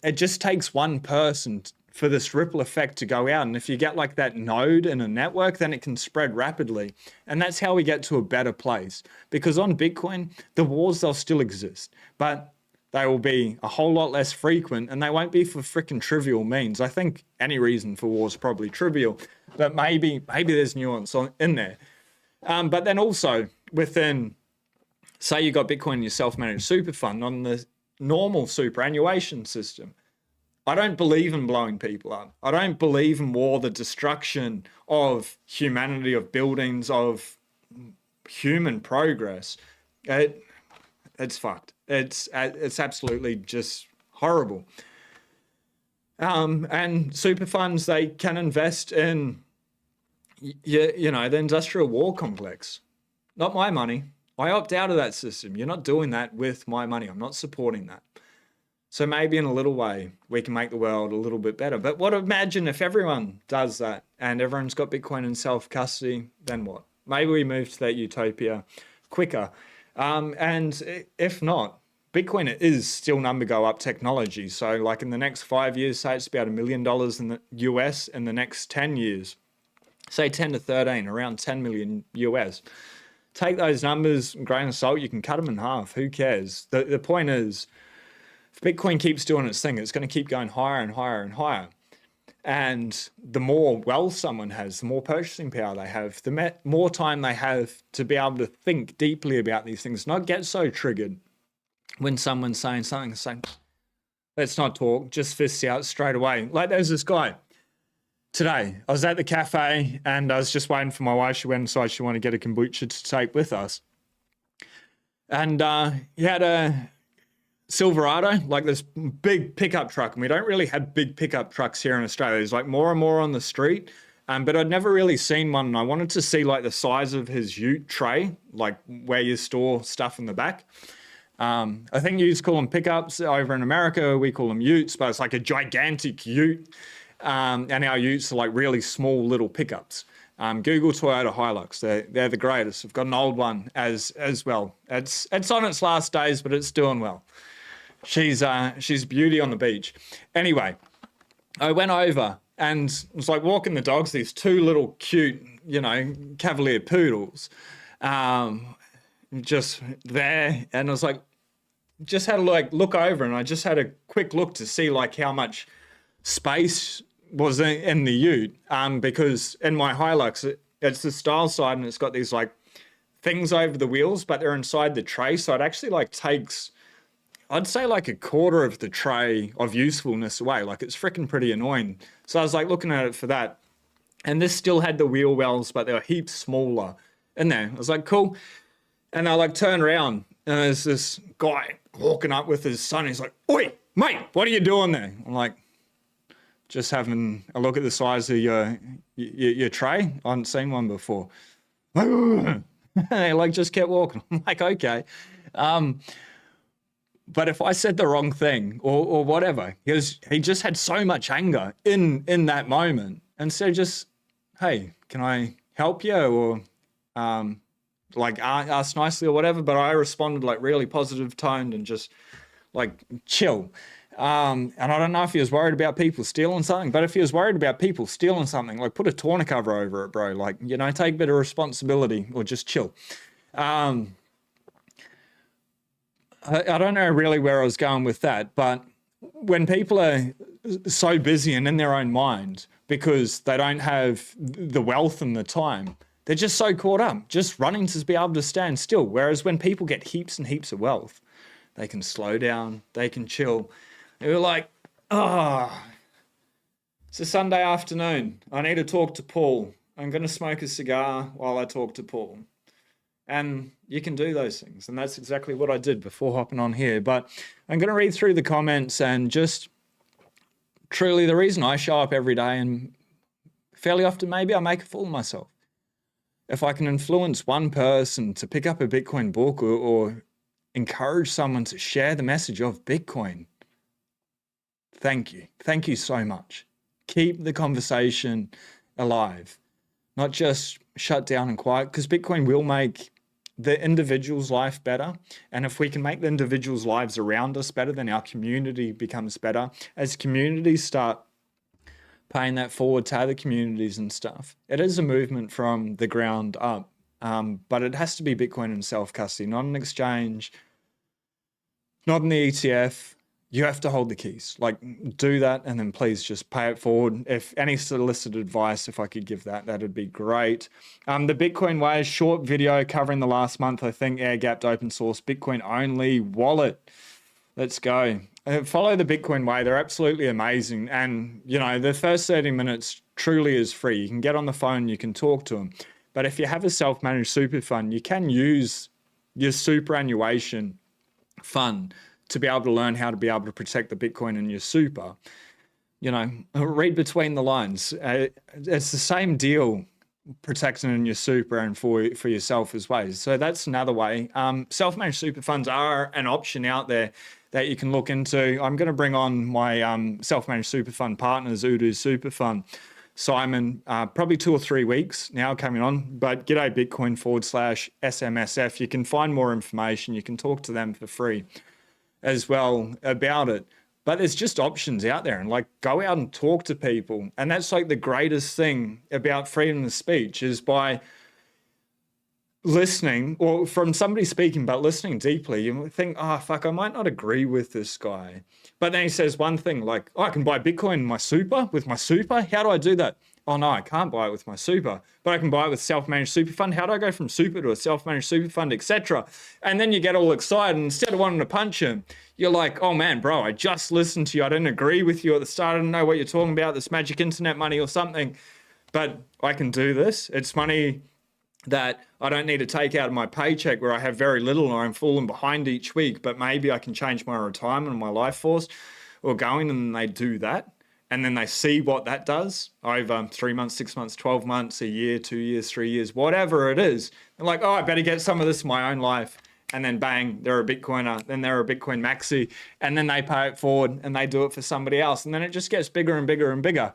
It just takes one person for this ripple effect to go out. And if you get like that node in a network, then it can spread rapidly. And that's how we get to a better place. Because on Bitcoin, the wars, they'll still exist, but they will be a whole lot less frequent and they won't be for freaking trivial means. I think any reason for war is probably trivial, but maybe there's nuance in there. But then also within, say you got Bitcoin in your self-managed super fund on the normal superannuation system, I don't believe in blowing people up. I don't believe in war, the destruction of humanity, of buildings, of human progress. It's fucked. It's absolutely just horrible. And super funds, they can invest in, you know, the industrial war complex. Not my money. I opt out of that system. You're not doing that with my money. I'm not supporting that. So maybe in a little way, we can make the world a little bit better. But imagine if everyone does that and everyone's got Bitcoin in self-custody, then what? Maybe we move to that utopia quicker. And if not, Bitcoin is still number go up technology. So like in the next 5 years, say it's about $1 million in the US. In the next 10 years, say 10 to 13, around 10 million US. Take those numbers, grain of salt, you can cut them in half. Who cares? The point is, if Bitcoin keeps doing its thing, it's going to keep going higher and higher and higher. And the more wealth someone has, the more purchasing power they have, the more time they have to be able to think deeply about these things, not get so triggered when someone's saying something, saying, let's not talk, just fists out straight away. Like there's this guy today. I was at the cafe and I was just waiting for my wife. She went inside, she wanted to get a kombucha to take with us. And he had a Silverado, like this big pickup truck. And we don't really have big pickup trucks here in Australia. There's like more and more on the street. But I'd never really seen one. And I wanted to see like the size of his ute tray, like where you store stuff in the back. I think you call them pickups over in America. We call them utes, but it's like a gigantic ute. And our utes are like really small little pickups. Google Toyota Hilux. They're the greatest. I've got an old one as well. It's on its last days, but it's doing well. She's beauty on the beach. Anyway, I went over and was like walking the dogs, these two little cute, you know, Cavalier poodles, just there. And I was like, just had to like look over and I just had a quick look to see like how much space was in the ute. Because in my Hilux, it's the style side and it's got these like things over the wheels, but they're inside the tray. So it actually like takes, I'd say like a quarter of the tray of usefulness away. Like it's freaking pretty annoying. So I was like looking at it for that. And this still had the wheel wells, but they were heaps smaller in there. I was like, cool. And I like turn around and there's this guy walking up with his son. He's like, oi, mate, what are you doing there? I'm like, just having a look at the size of your tray. I hadn't seen one before. And they like just kept walking. I'm like, okay. But if I said the wrong thing or whatever, he just had so much anger in that moment. And so just, hey, can I help you? Or like ask nicely or whatever. But I responded like really positive toned and just like chill. And I don't know if he was worried about people stealing something, but if he was worried about people stealing something, like put a tonneau cover over it, bro. Like, you know, take a bit of responsibility or just chill. I don't know really where I was going with that, but when people are so busy and in their own mind because they don't have the wealth and the time, they're just so caught up, just running to be able to stand still. Whereas when people get heaps and heaps of wealth, they can slow down, they can chill. They were like, oh, it's a Sunday afternoon. I need to talk to Paul. I'm going to smoke a cigar while I talk to Paul. And you can do those things. And that's exactly what I did before hopping on here. But I'm going to read through the comments, and just truly the reason I show up every day, and fairly often maybe I make a fool of myself. If I can influence one person to pick up a Bitcoin book, or encourage someone to share the message of Bitcoin, thank you. Thank you so much. Keep the conversation alive, not just shut down and quiet, because Bitcoin will make the individual's life better. And if we can make the individuals' lives around us better, then our community becomes better. As communities start paying that forward to other communities and stuff, it is a movement from the ground up. But it has to be Bitcoin and self-custody, not an exchange, not an ETF. You have to hold the keys. Like, do that, and then please just pay it forward. If any solicited advice, if I could give that, that'd be great. The Bitcoin Way, short video covering the last month, I think, air-gapped open source Bitcoin only wallet. Let's go. Follow the Bitcoin Way. They're absolutely amazing. And, you know, the first 30 minutes truly is free. You can get on the phone, you can talk to them. But if you have a self-managed super fund, you can use your superannuation fund to be able to learn how to be able to protect the Bitcoin in your super. You know, read between the lines. It's the same deal, protecting in your super and for yourself as well. So that's another way. Self-managed super funds are an option out there that you can look into. I'm going to bring on my self-managed super fund partners, Udo Super Fund, Simon, probably 2 or 3 weeks now coming on, but Gday Bitcoin /SMSF. You can find more information. You can talk to them for free as well about it. But there's just options out there, and like, go out and talk to people. And that's like the greatest thing about freedom of speech, is by listening, or from somebody speaking, but listening deeply. You think, oh, fuck, I might not agree with this guy. But then he says one thing like, oh, I can buy Bitcoin with my super. How do I do that? Oh, no, I can't buy it with my super, but I can buy it with self-managed super fund. How do I go from super to a self-managed super fund, etc.? And then you get all excited, and instead of wanting to punch him, you're like, oh man, bro, I just listened to you. I didn't agree with you at the start. I didn't know what you're talking about, this magic internet money or something, but I can do this. It's money that I don't need to take out of my paycheck, where I have very little or I'm falling behind each week, but maybe I can change my retirement and my life force or going, and they do that. And then they see what that does over 3 months, 6 months, 12 months, a year, 2 years, 3 years, whatever it is. They're like, oh, I better get some of this in my own life. And then bang, they're a Bitcoiner, then they're a Bitcoin maxi, and then they pay it forward and they do it for somebody else. And then it just gets bigger and bigger and bigger.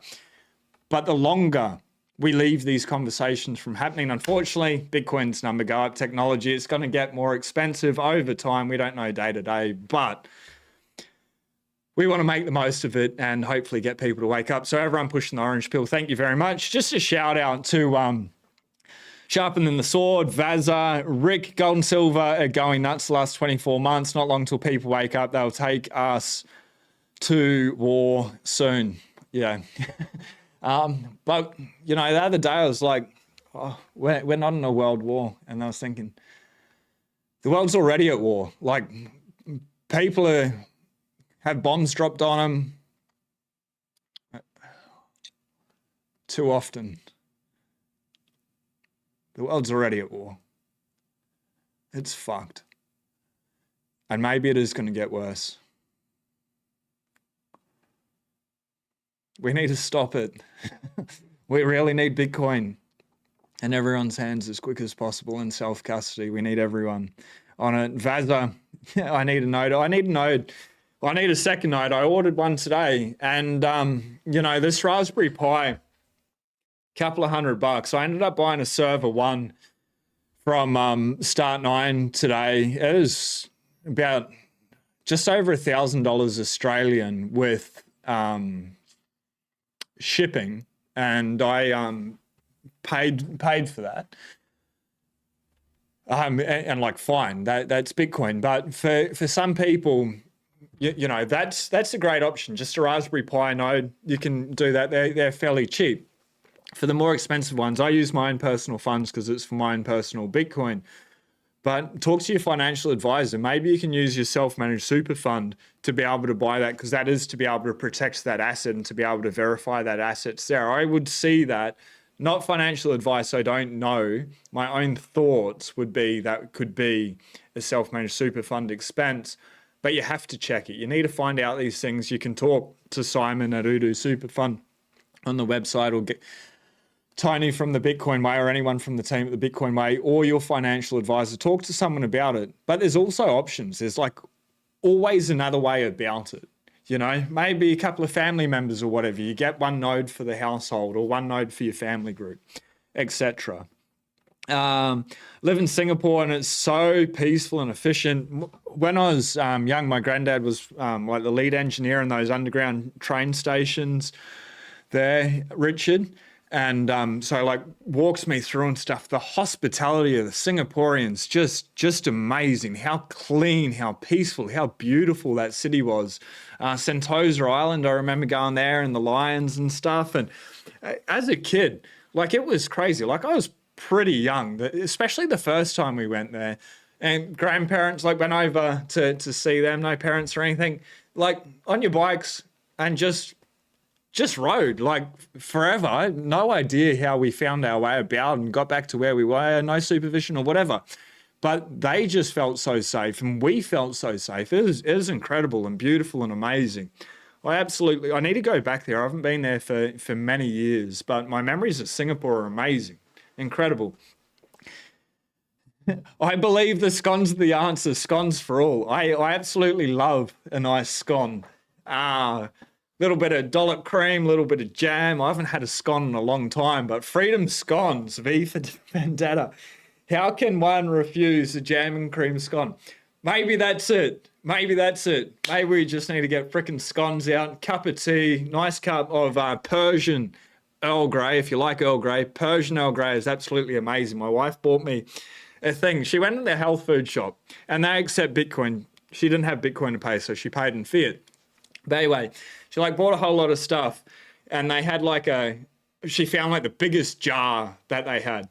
But the longer we leave these conversations from happening, unfortunately, Bitcoin's number go up, technology, it's going to get more expensive over time. We don't know day to day, but we want to make the most of it and hopefully get people to wake up. So everyone pushing the orange pill, thank you very much. Just a shout out to Sharpening the Sword, Vaza, Rick, Gold and Silver are going nuts the last 24 months. Not long till people wake up. They'll take us to war soon. Yeah. But, you know, the other day I was like, oh, we're not in a world war. And I was thinking, the world's already at war. Like, people have bombs dropped on them too often. The world's already at war. It's fucked. And maybe it is going to get worse. We need to stop it. We really need Bitcoin in everyone's hands as quick as possible in self-custody. We need everyone on it. Vaza, I need a node. I need a node. I need a second node. I ordered one today. And, you know, this Raspberry Pi, couple of $100. I ended up buying a server one from Start9 today. It is about just over $1,000 Australian with shipping, and I paid for that. And like, fine, that's Bitcoin. But for some people, you know, that's a great option. Just a Raspberry Pi node, you can do that. They're fairly cheap. For the more expensive ones, I use my own personal funds because it's for my own personal Bitcoin. But talk to your financial advisor. Maybe you can use your self-managed super fund to be able to buy that, because that is to be able to protect that asset and to be able to verify that asset's there. I would see that not financial advice. I don't know. My own thoughts would be that could be a self-managed super fund expense, but you have to check it. You need to find out these things. You can talk to Simon at Udo Super Fund on the website, or get Tony from the Bitcoin Way, or anyone from the team at the Bitcoin Way, or your financial advisor. Talk to someone about it. But there's also options. There's like always another way about it. You know, maybe a couple of family members or whatever. You get one node for the household or one node for your family group, etc. Live in Singapore, and it's so peaceful and efficient. When I was young, my granddad was like the lead engineer in those underground train stations there, Richard. And so like walks me through and stuff. The hospitality of the Singaporeans, just amazing. How clean, how peaceful, how beautiful that city was. Sentosa Island, I remember going there, and the lions and stuff. And as a kid, like it was crazy. Like I was pretty young, especially the first time we went there. And grandparents like went over to see them, no parents or anything, like on your bikes, and just rode like forever. I had no idea how we found our way about and got back to where we were, no supervision or whatever. But they just felt so safe, and we felt so safe. It was incredible and beautiful and amazing. I need to go back there. I haven't been there for many years, but my memories of Singapore are amazing, incredible. I believe the scones are the answer, scones for all. I absolutely love a nice scone. Little bit of dollop cream, little bit of jam. I haven't had a scone in a long time, but Freedom Scones, V for Vendetta. How can one refuse a jam and cream scone? Maybe that's it. Maybe we just need to get frickin' scones out. Cup of tea, nice cup of Persian Earl Grey. If you like Earl Grey, Persian Earl Grey is absolutely amazing. My wife bought me a thing. She went to the health food shop, and they accept Bitcoin. She didn't have Bitcoin to pay, so she paid in fiat. But anyway, she like bought a whole lot of stuff, and they had she found like the biggest jar that they had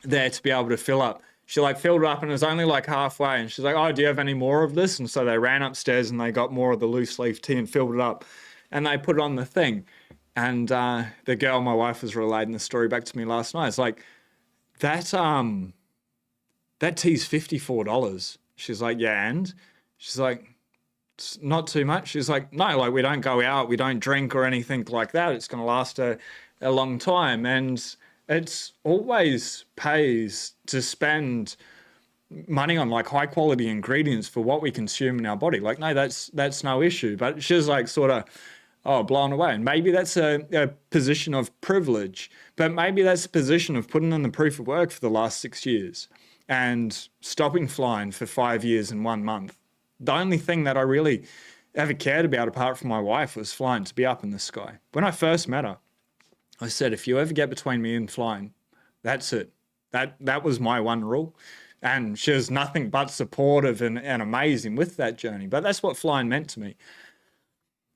there to be able to fill up. She like filled it up, and it was only like halfway, and she's like, oh, do you have any more of this? And so they ran upstairs and they got more of the loose leaf tea and filled it up, and they put it on the thing. And the girl, my wife, was relating the story back to me last night. It's like, that tea's $54. She's like, yeah, and? She's like, it's not too much. She's like, no, like we don't go out, we don't drink or anything like that. It's going to last a long time. And it's always pays to spend money on like high quality ingredients for what we consume in our body. Like, no, that's no issue. But she's like sort of, blown away. And maybe that's a position of privilege, but maybe that's a position of putting in the proof of work for the last 6 years and stopping flying for 5 years and 1 month. The only thing that I really ever cared about apart from my wife was flying, to be up in the sky. When I first met her, I said, if you ever get between me and flying, that's it. That was my one rule. And she was nothing but supportive and amazing with that journey. But that's what flying meant to me.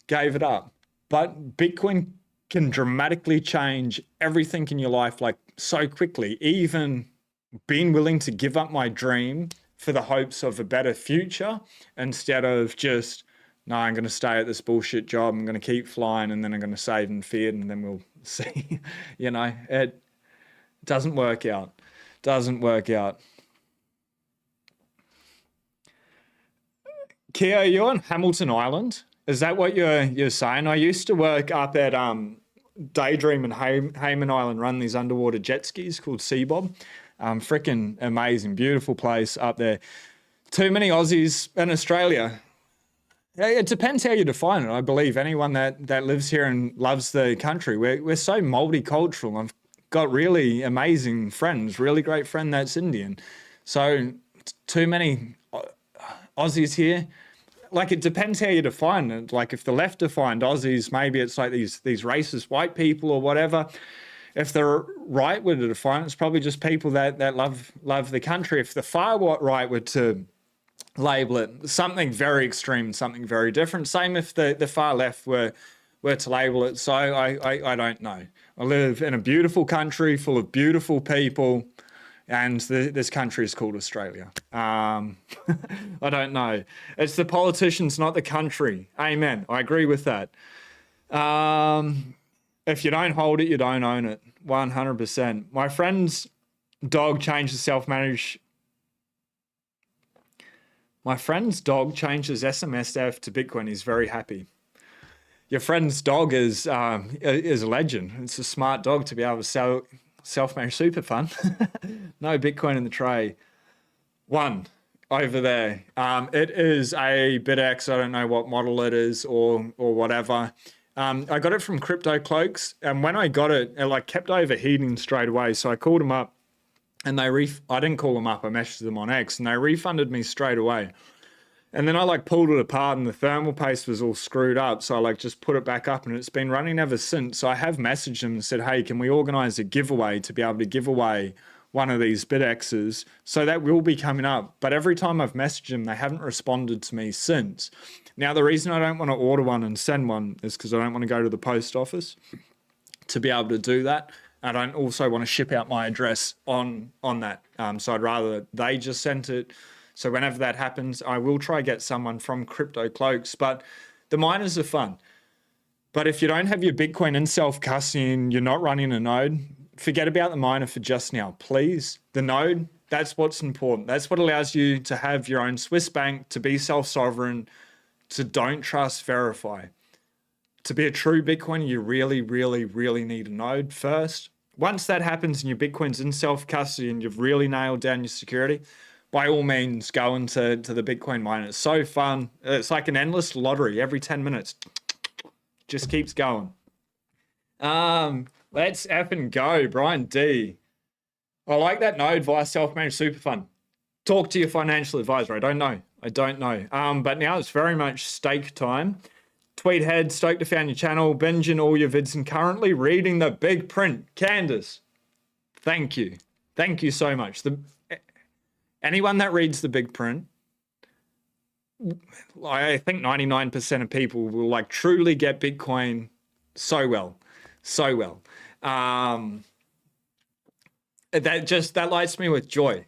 Gave it up. But Bitcoin can dramatically change everything in your life like so quickly. Even being willing to give up my dream for the hopes of a better future instead of just, no, I'm going to stay at this bullshit job. I'm going to keep flying, and then I'm going to save in fiat, and then we'll see. You know, it doesn't work out. Kia, you're on Hamilton Island. Is that what you're saying? I used to work up at Daydream and Hayman Island, run these underwater jet skis called Seabob. Freaking amazing, beautiful place up there. Too many Aussies in Australia. It depends how you define it. I believe anyone that lives here and loves the country. We're so multicultural. I've got really amazing friends, really great friend that's Indian. So too many Aussies here. Like, it depends how you define it. Like, if the left defined Aussies, maybe it's like these racist white people or whatever. If the right were to define it, it's probably just people that love the country. If the far right were to label it something very extreme, something very different. Same if the far left were to label it. So I don't know. I live in a beautiful country full of beautiful people, and this country is called Australia. I don't know. It's the politicians, not the country. Amen. I agree with that. If you don't hold it, you don't own it. 100%. My friend's dog changed his self-managed. My friend's dog changed his SMSF to Bitcoin. He's very happy. Your friend's dog is a legend. It's a smart dog to be able to sell self-managed super fund. No Bitcoin in the tray. One over there. It is a BitX. I don't know what model it is or whatever. I got it from Crypto Cloaks, and when I got it, it like kept overheating straight away. So I called them up, and I didn't call them up. I messaged them on X, and they refunded me straight away. And then I like pulled it apart, and the thermal paste was all screwed up. So I like just put it back up, and it's been running ever since. So I have messaged them and said, hey, can we organize a giveaway to be able to give away one of these BitXs? So that will be coming up. But every time I've messaged them, they haven't responded to me since. Now, the reason I don't want to order one and send one is because I don't want to go to the post office to be able to do that. I don't also want to ship out my address on that. So I'd rather they just sent it. So whenever that happens, I will try get someone from Crypto Cloaks. But the miners are fun. But if you don't have your Bitcoin in self-custody and you're not running a node, forget about the miner for just now, please. The node, that's what's important. That's what allows you to have your own Swiss bank, to be self-sovereign, to don't trust, verify. To be a true Bitcoiner, you really, really, really need a node first. Once that happens and your Bitcoin's in self-custody and you've really nailed down your security, by all means, go into the Bitcoin miner. It's so fun. It's like an endless lottery. Every 10 minutes, just keeps going. Let's effing go, Brian D. I like that node via self-managed super fund. Talk to your financial advisor. I don't know. But now it's very much stake time. Tweethead, stoked to found your channel, binging all your vids and currently reading the big print. Candace, thank you. Thank you so much. Anyone that reads the big print, I think 99% of people will like truly get Bitcoin so well. That lights me with joy.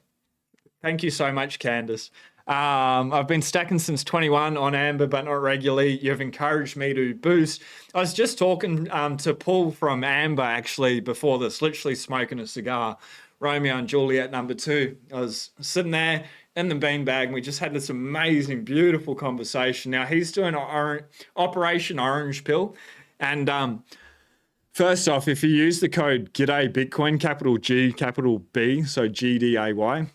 Thank you so much, Candace. I've been stacking since 21 on Amber, but not regularly. You've encouraged me to boost. I was just talking to Paul from Amber actually before this, literally smoking a cigar. Romeo and Juliet #2. I was sitting there in the beanbag and we just had this amazing, beautiful conversation. Now he's doing Operation Orange Pill. And first off, if you use the code GDAYBITCOIN, capital G, capital B, so GDAY,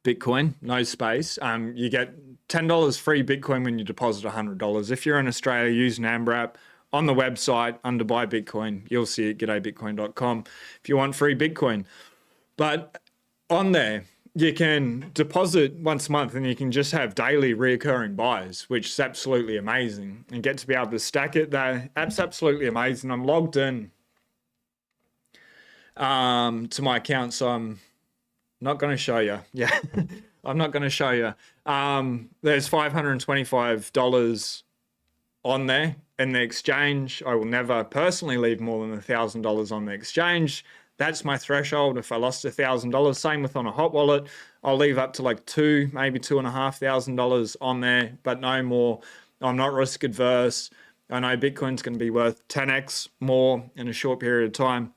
Bitcoin, no space, you get $10 free Bitcoin when you deposit $100. If you're in Australia, use an Amber app on the website under Buy Bitcoin. You'll see it, gdaybitcoin.com, if you want free Bitcoin. But on there, you can deposit once a month and you can just have daily reoccurring buys, which is absolutely amazing, and get to be able to stack it. That's absolutely amazing. I'm logged in to my account, so I'm not going to show you. Yeah, I'm not going to show you. There's $525 on there in the exchange. I will never personally leave more than $1,000 on the exchange. That's my threshold. If I lost $1,000, same with on a hot wallet, I'll leave up to like maybe $2,500 on there, but no more. I'm not risk adverse. I know Bitcoin's going to be worth 10x more in a short period of time,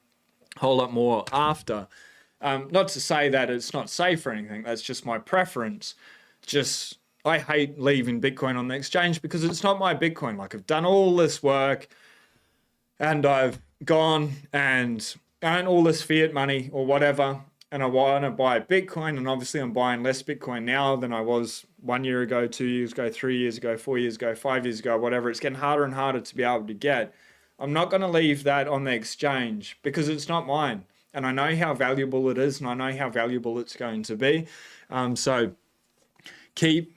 a whole lot more after. Not to say that it's not safe or anything. That's just my preference. I hate leaving Bitcoin on the exchange because it's not my Bitcoin. Like, I've done all this work and I've gone and earned all this fiat money or whatever, and I want to buy Bitcoin, and obviously I'm buying less Bitcoin now than I was 1 year ago, 2 years ago, 3 years ago, 4 years ago, 5 years ago, whatever. It's getting harder and harder to be able to get. I'm not going to leave that on the exchange because it's not mine. And I know how valuable it is, and I know how valuable it's going to be. So keep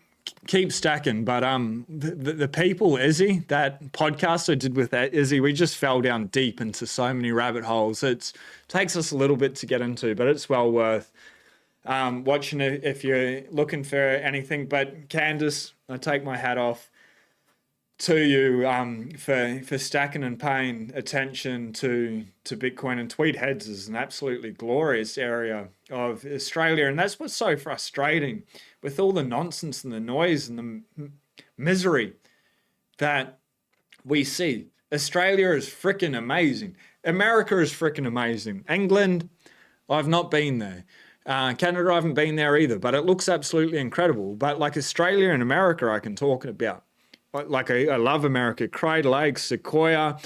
stacking. But the people, Izzy, that podcast I did with that Izzy, we just fell down deep into so many rabbit holes. It takes us a little bit to get into, but it's well worth watching it if you're looking for anything. But Candace, I take my hat off to you for stacking and paying attention to Bitcoin. And Tweed Heads is an absolutely glorious area of Australia, and that's what's so frustrating with all the nonsense and the noise and the misery that we see. Australia is freaking amazing. America is freaking amazing. England, I've not been there. Canada, I haven't been there either, but it looks absolutely incredible. But like Australia and America, I can talk about. Like I love America. Crater Lake, Sequoia,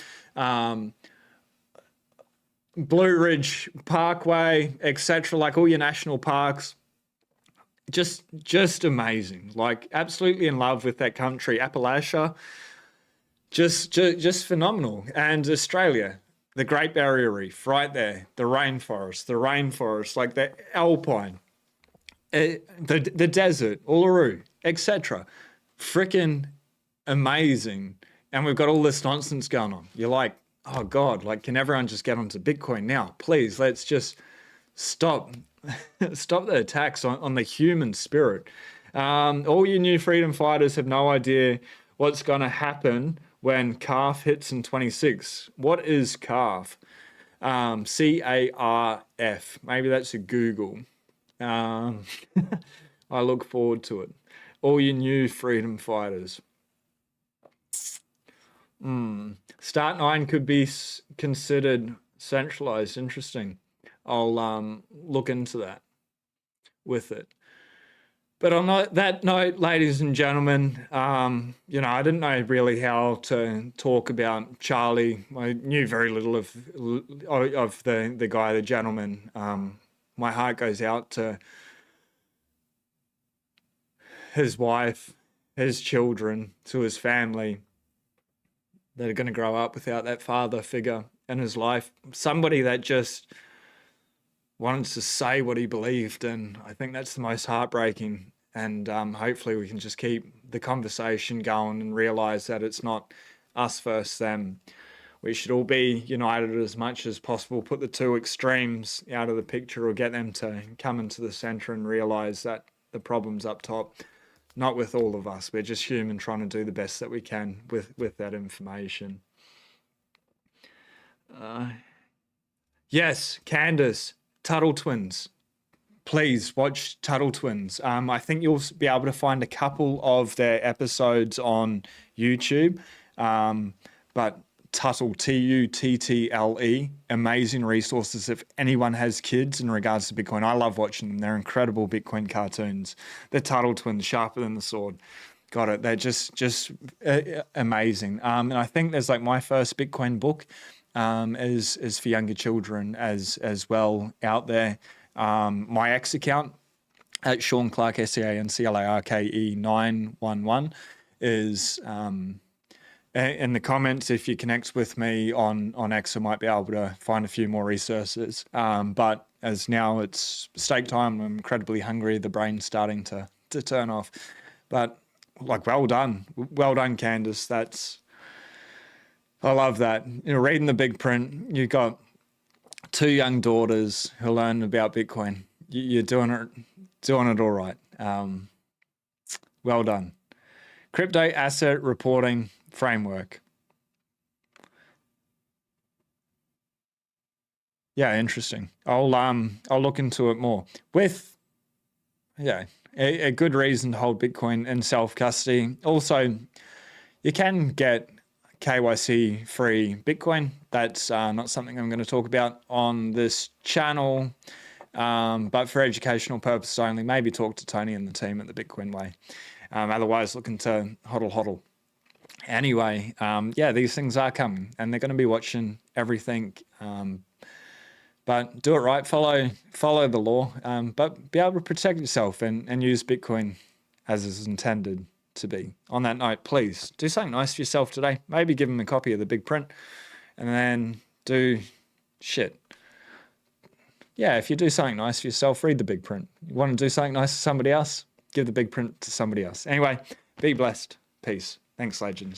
Blue Ridge Parkway, etc. Like all your national parks. Just amazing. Like absolutely in love with that country. Appalachia, just phenomenal. And Australia, the Great Barrier Reef, right there. The rainforest, like the Alpine, the desert, Uluru, etc. Freaking amazing. And we've got all this nonsense going on. You're like, oh God, like can everyone just get onto Bitcoin now? Please, let's just stop the attacks on the human spirit. All you new freedom fighters have no idea what's going to happen when CARF hits in 26. What is CARF? CARF. Maybe that's a Google. I look forward to it. All you new freedom fighters. Start 9 could be considered centralized. Interesting. I'll look into that with it. But on that note, ladies and gentlemen, I didn't know really how to talk about Charlie. I knew very little of the guy, the gentleman. My heart goes out to his wife, his children, to his family that are going to grow up without that father figure in his life. Somebody that just wanted to say what he believed, and I think that's the most heartbreaking. And hopefully we can just keep the conversation going and realize that it's not us versus them. We should all be united as much as possible, put the two extremes out of the picture, or get them to come into the center and realize that the problem's up top, not with all of us. We're just human trying to do the best that we can with that information. Yes, Candace, Tuttle Twins. Please watch Tuttle Twins. I think you'll be able to find a couple of their episodes on YouTube. But Tuttle, Tuttle, amazing resources if anyone has kids in regards to Bitcoin. I love watching them. They're incredible Bitcoin cartoons. The Tuttle Twins, sharper than the sword. Got it. They're just amazing. And I think there's like my first Bitcoin book is for younger children as well out there. My X account at Sean Clarke, SeanClarke 911 is in the comments. If you connect with me on X, I might be able to find a few more resources. But as now it's steak time, I'm incredibly hungry. The brain's starting to turn off. But like, well done, Candace. I love that. Reading the big print, you got 2 young daughters who learn about Bitcoin. You're doing it all right. Well done. Crypto asset reporting framework. Yeah, interesting. I'll look into it more. With a good reason to hold Bitcoin in self-custody. Also, you can get KYC free Bitcoin. That's not something I'm going to talk about on this channel, but for educational purposes only. Maybe talk to Tony and the team at the Bitcoin Way. Otherwise, look into hodl. Anyway, these things are coming, and they're going to be watching everything. But do it right. Follow the law, but be able to protect yourself and use Bitcoin as is intended to be. On that note, please do something nice for yourself today. Maybe give them a copy of the big print, and then do shit. Yeah, if you do something nice for yourself, read the big print. You want to do something nice for somebody else, give the big print to somebody else. Anyway, be blessed. Peace. Thanks, legends.